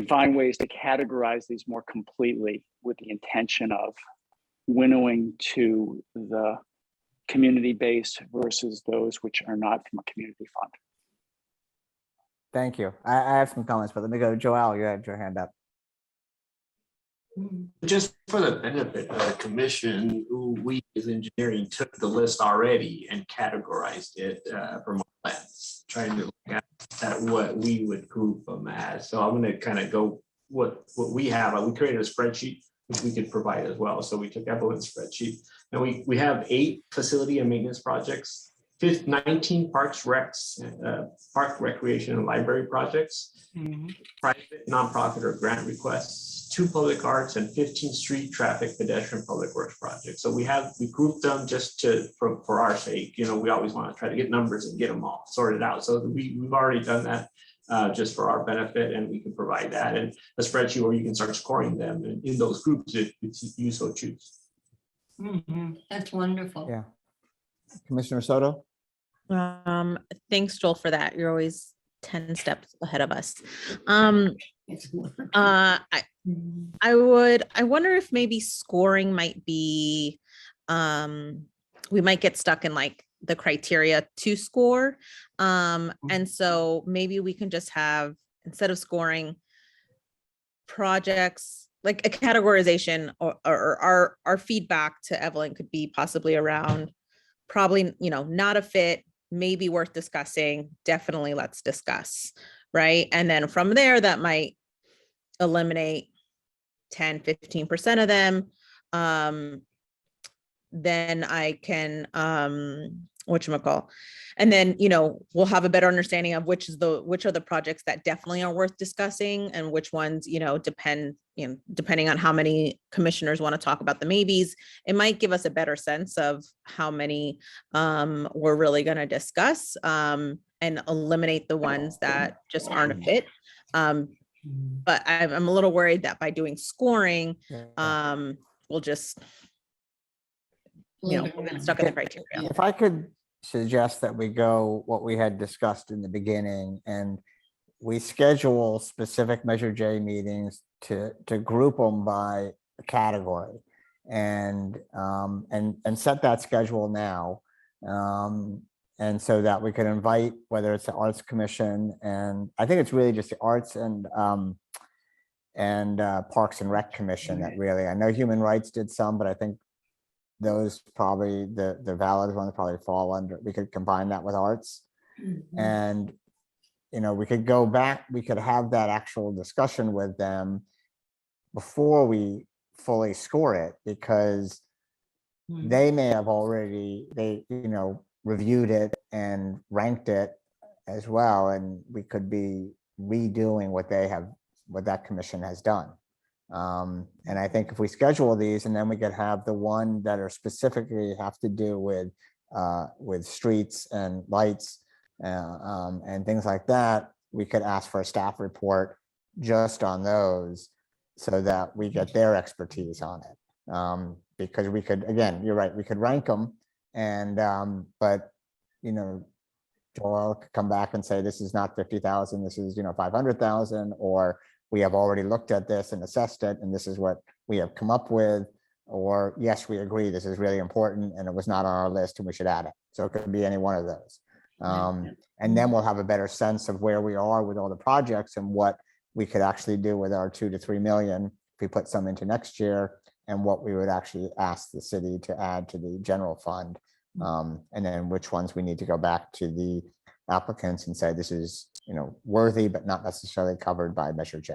N: find ways to categorize these more completely, with the intention of winnowing to the community-based versus those which are not from a community fund.
A: Thank you. I have some comments, but let me go to Joelle. You had your hand up.
M: Just for the benefit of the commission, we as engineering took the list already and categorized it from our plans, trying to look at what we would group them as. So I'm going to kind of go what we have. We created a spreadsheet which we could provide as well. So we took Evelyn's spreadsheet, and we have 8 facility and maintenance projects, 19 parks, recs, park recreation and library projects, private, nonprofit or grant requests, 2 public arts, and 15 street traffic, pedestrian, public works projects. So we grouped them just for our sake. You know, we always want to try to get numbers and get them all sorted out. So we've already done that just for our benefit, and we can provide that and a spreadsheet where you can start scoring them in those groups if you so choose.
Q: That's wonderful.
A: Yeah. Commissioner Soto?
B: Thanks, Joel, for that. You're always 10 steps ahead of us. I wonder if maybe scoring might be, we might get stuck in like the criteria to score. And so maybe we can just have, instead of scoring, projects, like a categorization, or our feedback to Evelyn could be possibly around, probably, not a fit, maybe worth discussing, definitely let's discuss, right? And then from there, that might eliminate 10-15% of them. Then I can, whatchamacall, and then, we'll have a better understanding of which are the projects that definitely are worth discussing, and which ones, depending on how many commissioners want to talk about the maybes, it might give us a better sense of how many we're really going to discuss, and eliminate the ones that just aren't a fit. But I'm a little worried that by doing scoring, we'll just, we'll get stuck in the criteria.
A: If I could suggest that we go what we had discussed in the beginning, and we schedule specific Measure J meetings to group them by category, and set that schedule now. And so that we could invite, whether it's the Arts Commission, and I think it's really just the Arts and Parks and Rec Commission that really, I know Human Rights did some, but I think those probably, the valid ones probably fall under, we could combine that with Arts. And, we could go back, we could have that actual discussion with them before we fully score it, because they may have already, reviewed it and ranked it as well, and we could be redoing what that commission has done. And I think if we schedule these, and then we could have the one that are specifically have to do with streets and lights and things like that, we could ask for a staff report just on those, so that we get their expertise on it. Because we could, again, you're right, we could rank them, and but Joel could come back and say, this is not 50,000, this is 500,000, or we have already looked at this and assessed it, and this is what we have come up with, or yes, we agree, this is really important and it was not on our list and we should add it. So it could be any one of those. And then we'll have a better sense of where we are with all the projects and what we could actually do with our 2 to 3 million if we put some into next year, and what we would actually ask the city to add to the general fund. And then which ones we need to go back to the applicants and say, this is, worthy, but not necessarily covered by Measure J.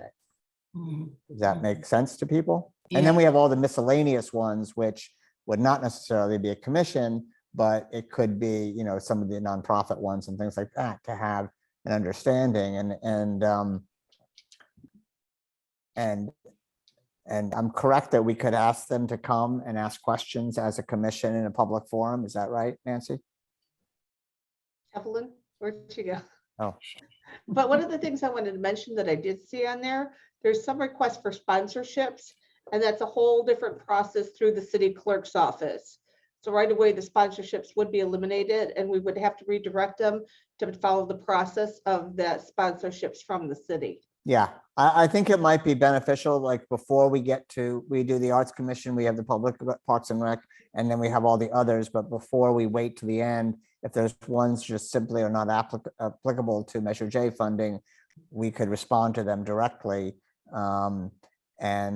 A: Does that make sense to people? And then we have all the miscellaneous ones, which would not necessarily be a commission, but it could be, some of the nonprofit ones and things like that, to have an understanding. And I'm correct that we could ask them to come and ask questions as a commission in a public forum. Is that right, Nancy?
L: Evelyn, where'd you go?
A: Oh.
L: But one of the things I wanted to mention that I did see on there, there's some requests for sponsorships, and that's a whole different process through the city clerk's office. So right away, the sponsorships would be eliminated, and we would have to redirect them to follow the process of the sponsorships from the city.
A: Yeah, I think it might be beneficial, like before we do the Arts Commission, we have the Public Parks and Rec, and then we have all the others, but before we wait to the end, if there's ones just simply are not applicable to Measure J funding, we could respond to them directly, and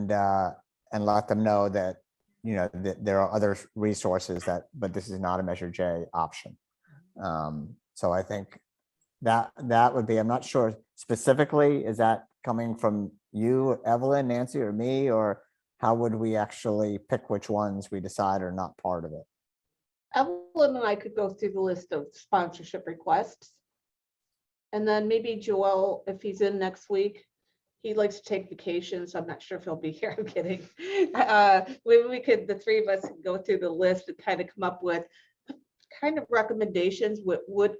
A: let them know that, that there are other resources but this is not a Measure J option. So I think that would be, I'm not sure specifically, is that coming from you, Evelyn, Nancy, or me, or how would we actually pick which ones we decide are not part of it?
L: Evelyn and I could go through the list of sponsorship requests. And then maybe Joel, if he's in next week, he likes to take vacations, so I'm not sure if he'll be here. I'm kidding. We could, the three of us, go through the list and kind of come up with kind of recommendations, what would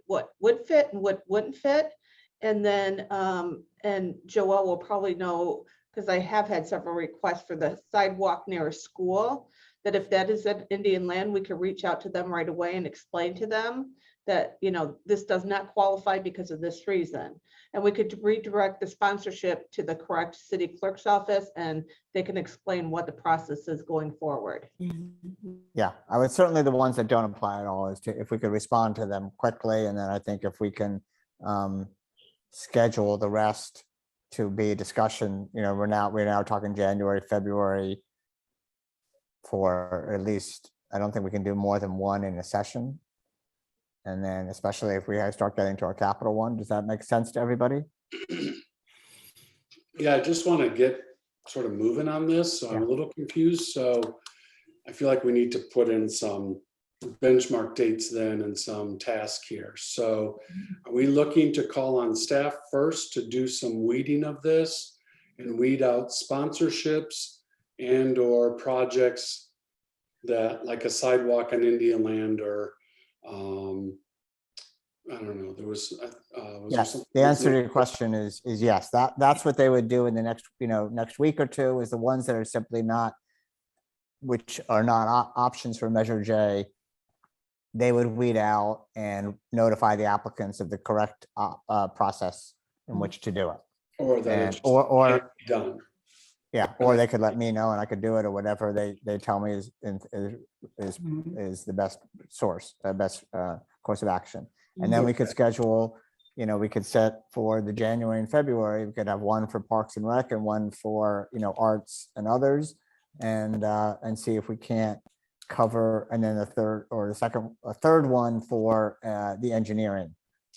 L: fit and what wouldn't fit. And then, and Joel will probably know, because I have had several requests for the sidewalk near a school, that if that is at Indian land, we could reach out to them right away and explain to them that, this does not qualify because of this reason. and we could redirect the sponsorship to the correct city clerk's office, and they can explain what the process is going forward.
A: Yeah, I would certainly the ones that don't apply at all is to, if we could respond to them quickly, and then I think if we can schedule the rest to be discussion, we're now talking January, February for at least, I don't think we can do more than one in a session. And then especially if we start getting to our capital one, does that make sense to everybody?
O: Yeah, I just want to get sort of moving on this. So I'm a little confused. So I feel like we need to put in some benchmark dates then and some task here. So are we looking to call on staff first to do some weeding of this and weed out sponsorships and or projects that like a sidewalk on Indian land or I don't know, there was
A: Yes, the answer to your question is yes. That's what they would do in the next week or two, is the ones that are simply not, which are not options for Measure J. They would weed out and notify the applicants of the correct process in which to do it.
O: or that
A: And
O: it's
A: or
O: done.
A: yeah, or they could let me know and I could do it, or whatever they tell me is the best source, best course of action. And then we could schedule, we could set for the January and February, we could have one for Parks and Rec and one for, arts and others, and see if we can't cover, and then a third one for the engineering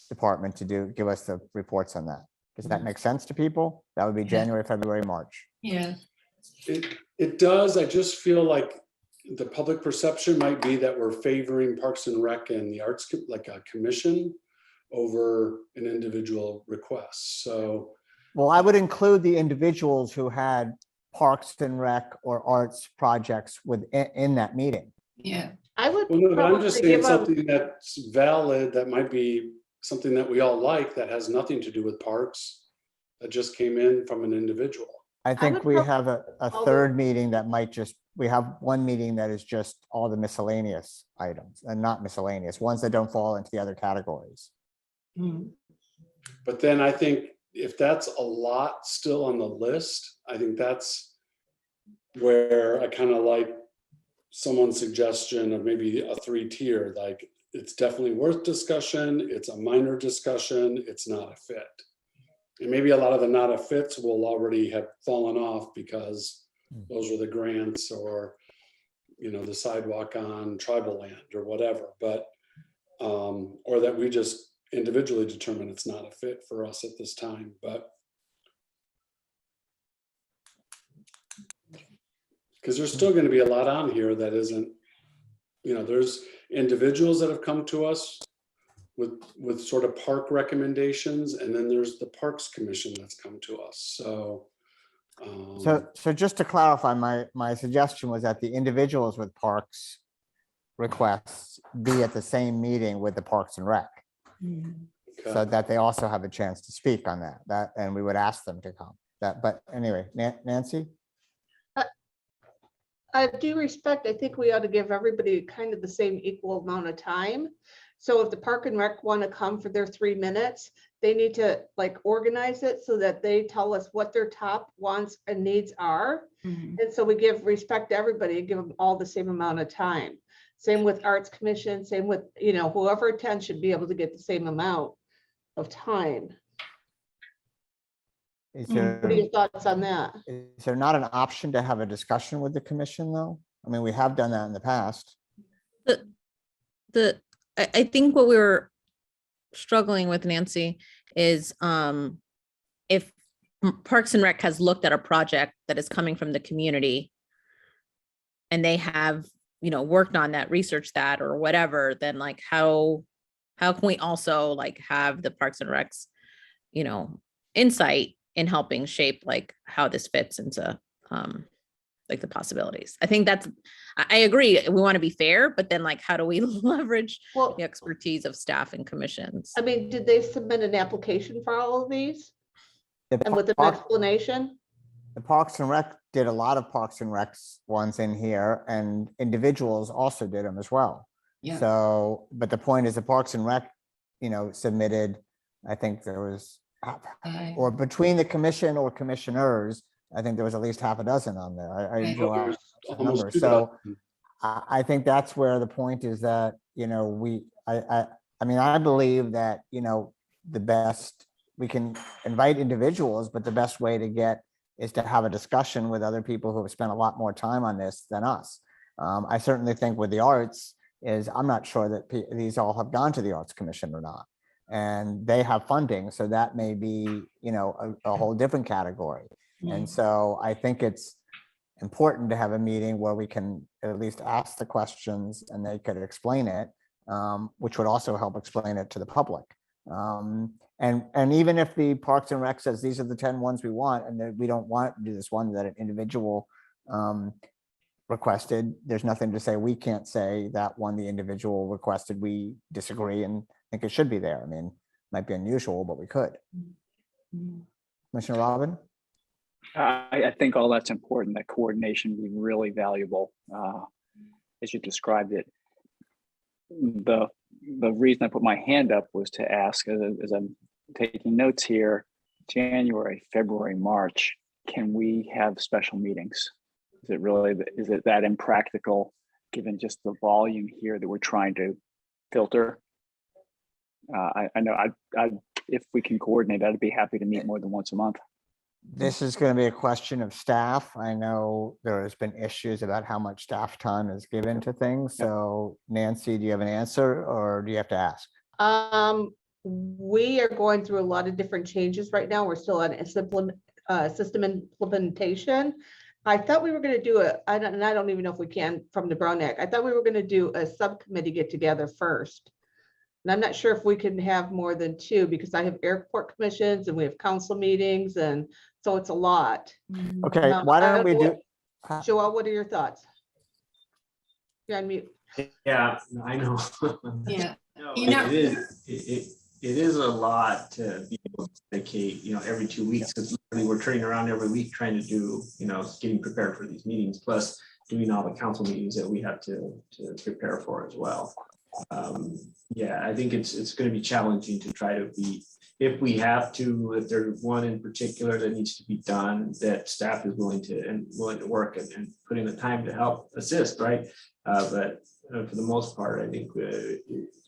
A: department to give us the reports on that. Does that make sense to people? That would be January, February, March.
Q: Yeah.
O: It does. I just feel like the public perception might be that we're favoring Parks and Rec and the arts, like a commission over an individual request. So,
A: Well, I would include the individuals who had Parks and Rec or arts projects in that meeting.
Q: Yeah.
L: I would.
O: well, no, but I'm just
L: probably
O: saying
L: give 'em-
O: something that's valid, that might be something that we all like, that has nothing to do with parks, that just came in from an individual.
A: I think
L: would
A: we have a
L: although-
A: third meeting that might just, we have one meeting that is just all the miscellaneous items, and not miscellaneous, ones that don't fall into the other categories.
O: But then I think if that's a lot still on the list, I think that's where I kind of like someone's suggestion of maybe a 3-tier, like it's definitely worth discussion, it's a minor discussion, it's not a fit. And maybe a lot of the not a fits will already have fallen off because those were the grants or, the sidewalk on tribal land or whatever, but, or that we just individually determine it's not a fit for us at this time, but because there's still going to be a lot on here that isn't, there's individuals that have come to us with sort of park recommendations, and then there's the Parks Commission that's come to us. So
A: just to clarify, my suggestion was that the individuals with parks requests be at the same meeting with the Parks and Rec, so that they also have a chance to speak on that, and we would ask them to come. But anyway, Nancy?
L: I do respect, I think we ought to give everybody kind of the same equal amount of time. So if the Park and Rec want to come for their 3 minutes, they need to organize it so that they tell us what their top wants and needs are. And so we give respect to everybody and give them all the same amount of time. Same with Arts Commission, same with, whoever attends should be able to get the same amount of time.
A: Is
L: What are your thoughts on that?
A: Is there not an option to have a discussion with the commission, though? I mean, we have done that in the past.
B: I think what we were struggling with, Nancy, is if Parks and Rec has looked at a project that is coming from the community and they have, worked on that, researched that or whatever, then how can we also have the Parks and Recs, insight in helping shape how this fits into the possibilities. I think I agree. We want to be fair, but then how do we leverage the expertise of staff and commissions?
L: I mean, did they submit an application for all of these? And with an explanation?
A: The Parks and Rec did a lot of Parks and Recs ones in here, and individuals also did them as well.
Q: Yeah.
A: So, but the point is the Parks and Rec, submitted, I think there was or between the commission or commissioners, I think there was at least half a dozen on there. I
Q: Right.
A: go out the
O: Almost
A: number.
O: 2
A: So
O: dozen.
A: I think that's where the point is that, you know, I mean, I believe that, you know, the best, we can invite individuals, but the best way to get is to have a discussion with other people who have spent a lot more time on this than us. I certainly think with the arts is, I'm not sure that these all have gone to the Arts Commission or not. And they have funding, so that may be, you know, a whole different category. And so I think it's important to have a meeting where we can at least ask the questions and they could explain it, which would also help explain it to the public. And even if the Parks and Rec says these are the 10 ones we want, and that we don't want to do this one that an individual requested, there's nothing to say we can't say that one the individual requested, we disagree and think it should be there. I mean, might be unusual, but we could. Commissioner Robin?
N: I think all that's important, that coordination would be really valuable, as you described it. The reason I put my hand up was to ask, as I'm taking notes here, January, February, March, can we have special meetings? Is it that impractical, given just the volume here that we're trying to filter? I know if we can coordinate, I'd be happy to meet more than once a month.
A: This is going to be a question of staff. I know there has been issues about how much staff time is given to things. So Nancy, do you have an answer or do you have to ask?
L: We are going through a lot of different changes right now. We're still on a system implementation. I thought we were going to do I don't even know if we can from the Brown Act. I thought we were going to do a subcommittee get together first. And I'm not sure if we can have more than 2 because I have airport commissions and we have council meetings. And so it's a lot.
A: Okay, why don't we do?
L: Joelle, what are your thoughts? You're on mute.
M: Yeah, I know.
Q: Yeah.
M: No,
Q: You know-
M: it is a lot to be able to dedicate, you know, every 2 weeks, because literally we're turning around every week trying to do, you know, getting prepared for these meetings, plus doing all the council meetings that we have to prepare for as well. Yeah, I think it's going to be challenging to try to be, if we have to, if there's one in particular that needs to be done, that staff is willing to work and put in the time to help assist, right? But for the most part, I think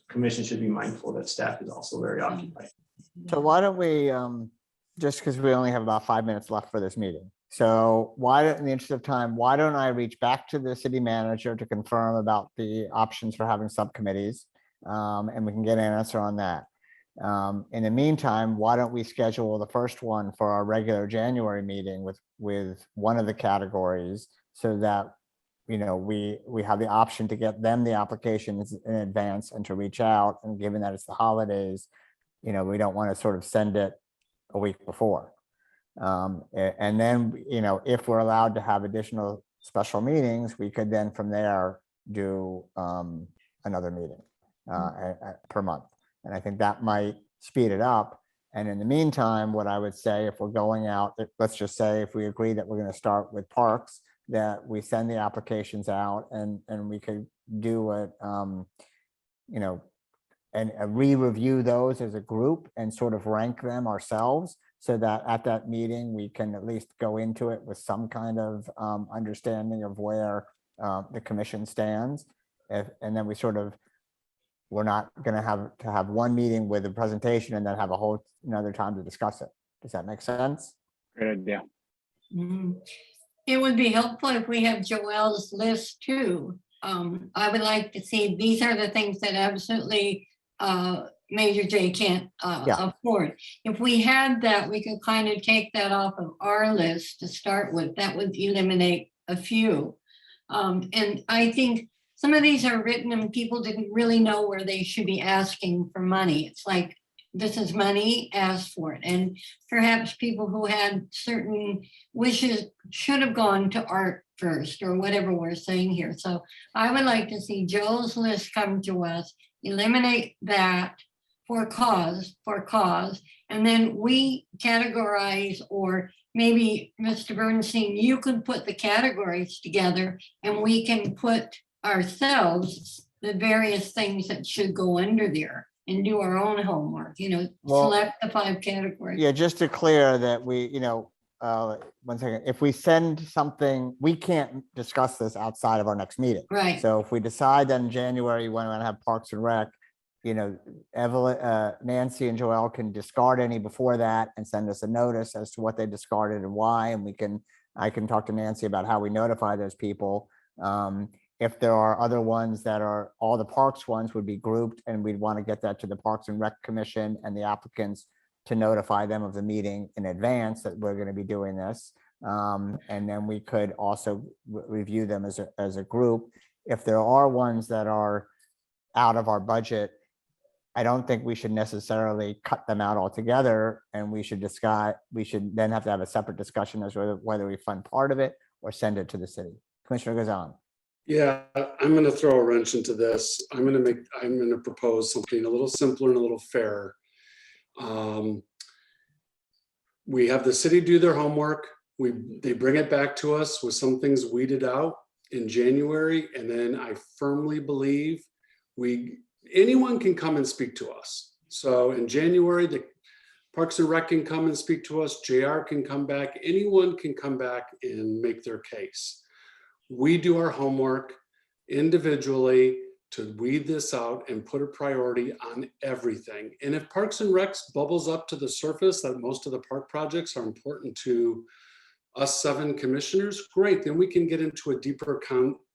M: commission should be mindful that staff is also very occupied.
A: So why don't we, just because we only have about 5 minutes left for this meeting. So in the interest of time, why don't I reach back to the city manager to confirm about the options for having subcommittees? And we can get an answer on that. In the meantime, why don't we schedule the first one for our regular January meeting with one of the categories so that, you know, we have the option to get them the applications in advance and to reach out. And given that it's the holidays, you know, we don't want to sort of send it a week before. And then, you know, if we're allowed to have additional special meetings, we could then from there do another meeting per month. And I think that might speed it up. And in the meantime, what I would say, if we're going out, let's just say if we agree that we're going to start with parks, that we send the applications out and we could do it, you know, and re-review those as a group and sort of rank them ourselves so that at that meeting, we can at least go into it with some kind of understanding of where the commission stands. And then we sort of, we're not going to have one meeting with a presentation and then have a whole another time to discuss it. Does that make sense?
N: Great idea.
Q: It would be helpful if we have Joelle's list too. I would like to see, these are the things that absolutely Major J can't afford. If we had that, we could kind of take that off of our list to start with. That would eliminate a few. And I think some of these are written and people didn't really know where they should be asking for money. It's like, this is money, ask for it. And perhaps people who had certain wishes should have gone to art first or whatever we're saying here. So I would like to see Joe's list come to us, eliminate that for cause, and then we categorize, or maybe Mr. Bernstein, you can put the categories together and we can put ourselves the various things that should go under there. and do our own homework,
A: Well,
Q: select the 5 categories.
A: Yeah, just to clear that we, 1 second, if we send something, we can't discuss this outside of our next meeting.
Q: Right.
A: So if we decide that in January, when we want to have Parks and Rec, Evelyn, Nancy and Joelle can discard any before that and send us a notice as to what they discarded and why, and I can talk to Nancy about how we notify those people. If there are other ones that are, all the parks ones would be grouped, and we'd want to get that to the Parks and Rec Commission and the applicants to notify them of the meeting in advance that we're going to be doing this. And then we could also review them as a group. If there are ones that are out of our budget, I don't think we should necessarily cut them out altogether, and we should then have to have a separate discussion as to whether we fund part of it or send it to the city. Commissioner Gazan.
O: Yeah, I'm going to throw a wrench into this. I'm going to propose something a little simpler and a little fairer. We have the city do their homework. They bring it back to us with some things weeded out in January. And then I firmly believe anyone can come and speak to us. So in January, the Parks and Rec can come and speak to us. JR can come back. Anyone can come back and make their case. We do our homework individually to weed this out and put a priority on everything. And if Parks and Recs bubbles up to the surface that most of the park projects are important to us 7 commissioners, great, then we can get into a deeper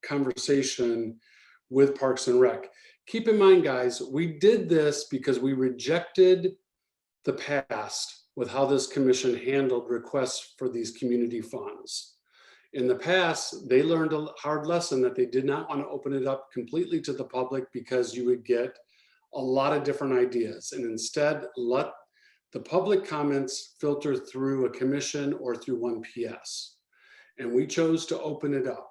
O: conversation with Parks and Rec. Keep in mind, guys, we did this because we rejected the past with how this commission handled requests for these community funds. In the past, they learned a hard lesson that they did not want to open it up completely to the public because you would get a lot of different ideas, and instead let the public comments filter through a commission or through 1PS. And we chose to open it up.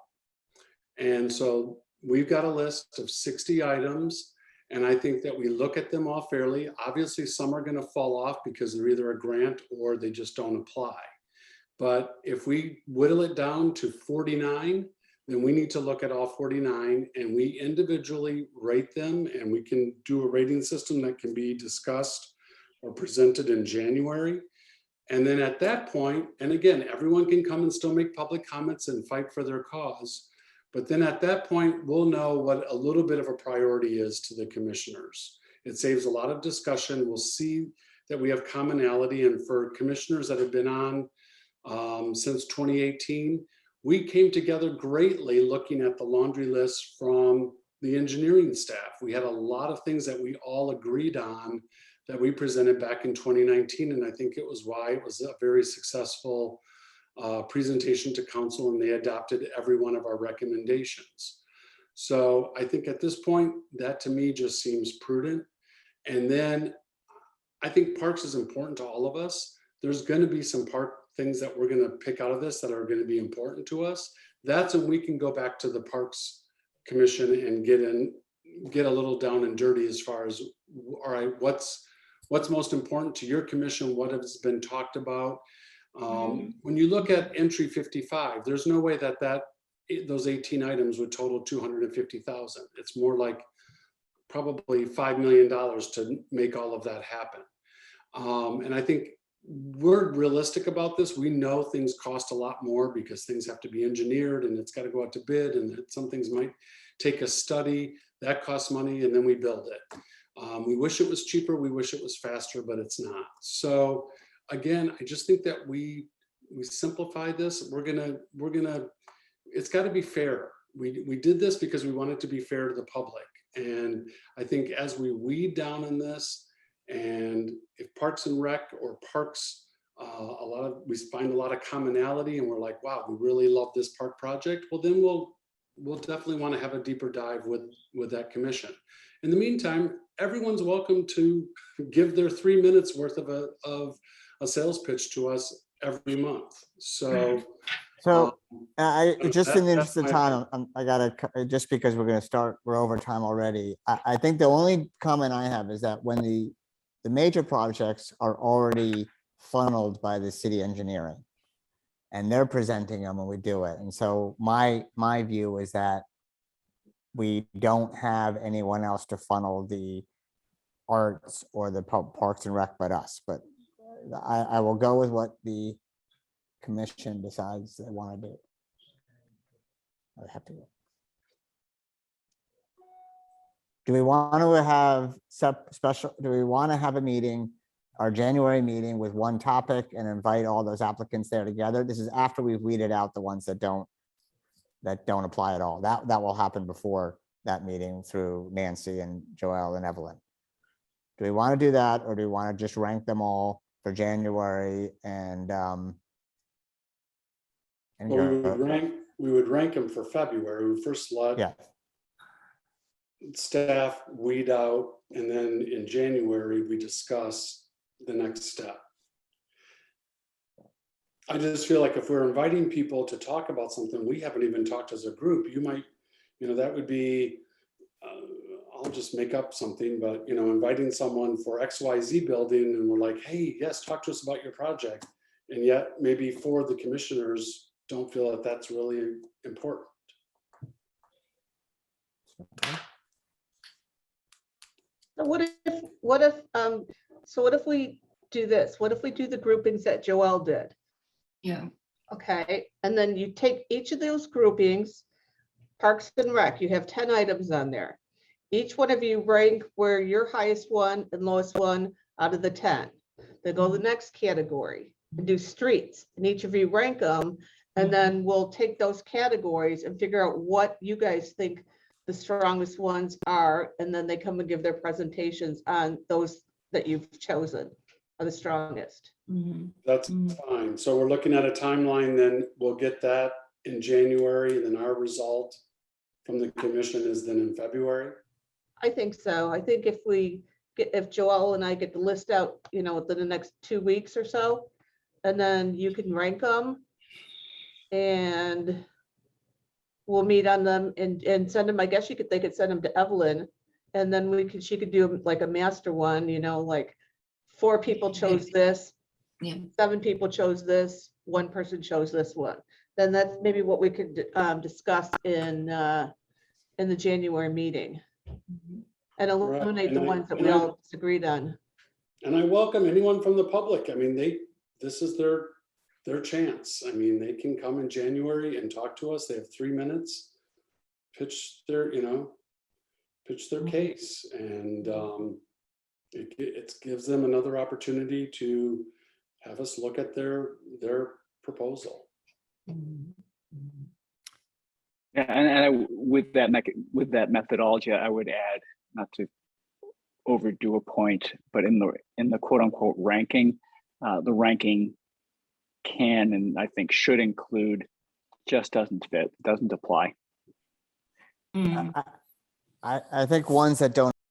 O: And so we've got a list of 60 items, and I think that we look at them all fairly. Obviously, some are going to fall off because they're either a grant or they just don't apply. But if we whittle it down to 49, then we need to look at all 49 and we individually rate them, and we can do a rating system that can be discussed or presented in January. And then at that point, and again, everyone can come and still make public comments and fight for their cause. But then at that point, we'll know what a little bit of a priority is to the commissioners. It saves a lot of discussion. We'll see that we have commonality, and for commissioners that have been on since 2018, we came together greatly looking at the laundry list from the engineering staff. We had a lot of things that we all agreed on that we presented back in 2019, and I think it was why it was a very successful presentation to council, and they adopted every one of our recommendations. So I think at this point, that to me just seems prudent. And then I think parks is important to all of us. There's going to be some park things that we're going to pick out of this that are going to be important to us. That's when we can go back to the Parks Commission and get a little down and dirty as far as, all right, what's most important to your commission? What has been talked about? When you look at entry 55, there's no way that those 18 items would total 250,000. It's more like probably $5 million to make all of that happen. And I think we're realistic about this. We know things cost a lot more because things have to be engineered and it's got to go out to bid, and some things might take a study that costs money, and then we build it. We wish it was cheaper. We wish it was faster, but it's not. So again, I just think that we simplify this. It's got to be fair. We did this because we want it to be fair to the public. And I think as we weed down in this, and if Parks and Rec or Parks, we find a lot of commonality and we're like, wow, we really love this park project. Well, then we'll definitely want to have a deeper dive with that commission. In the meantime, everyone's welcome to give their 3 minutes worth of a sales pitch to us every month. So
A: I just in the interest of time, I gotta, just because we're over time already. I think the only comment I have is that when the major projects are already funneled by the city engineering, and they're presenting them when we do it. And so my view is that we don't have anyone else to funnel arts or the Parks and Rec but us, but I will go with what the commission decides they want to do. I have to go. Do we want to have do we want to have a meeting, our January meeting with one topic and invite all those applicants there together? This is after we've weeded out the ones that don't apply at all. That will happen before that meeting through Nancy and Joelle and Evelyn. Do we want to do that, or do we want to just rank them all for January and
O: Well, we would rank them for February. We would first let staff weed out, and then in January, we discuss the next step. I just feel like if we're inviting people to talk about something we haven't even talked as a group, you might, that would be, I'll just make up something, but, inviting someone for XYZ building and we're like, hey, yes, talk to us about your project. And yet maybe 4 of the commissioners don't feel that that's really important.
L: So what if we do this? What if we do the groupings that Joelle did?
Q: Yeah.
L: Okay, and then you take each of those groupings, Parks and Rec, you have 10 items on there. Each one of you rank where your highest one and lowest one out of the 10. Then go to the next category and do streets, and each of you rank them, and then we'll take those categories and figure out what you guys think the strongest ones are, and then they come and give their presentations on those that you've chosen are the strongest.
O: That's fine. So we're looking at a timeline, then we'll get that in January, and then our result from the commission is then in February.
L: I think so. I think if Joelle and I get the list out, within the next 2 weeks or so, and then you can rank them and we'll meet on them and send them. I guess they could send them to Evelyn, and then she could do like a master one, like 4 people chose this, 7 people chose this, 1 person chose this one. Then that's maybe what we could discuss in the January meeting and eliminate the ones that we all disagreed on.
O: And I welcome anyone from the public. I mean, this is their chance. I mean, they can come in January and talk to us. They have 3 minutes, pitch their case, and it gives them another opportunity to have us look at their proposal.
N: Yeah, and with that methodology, I would add, not to overdo a point, but in the quote unquote ranking, the ranking can and I think should include just doesn't fit, doesn't apply.
A: I think ones that don't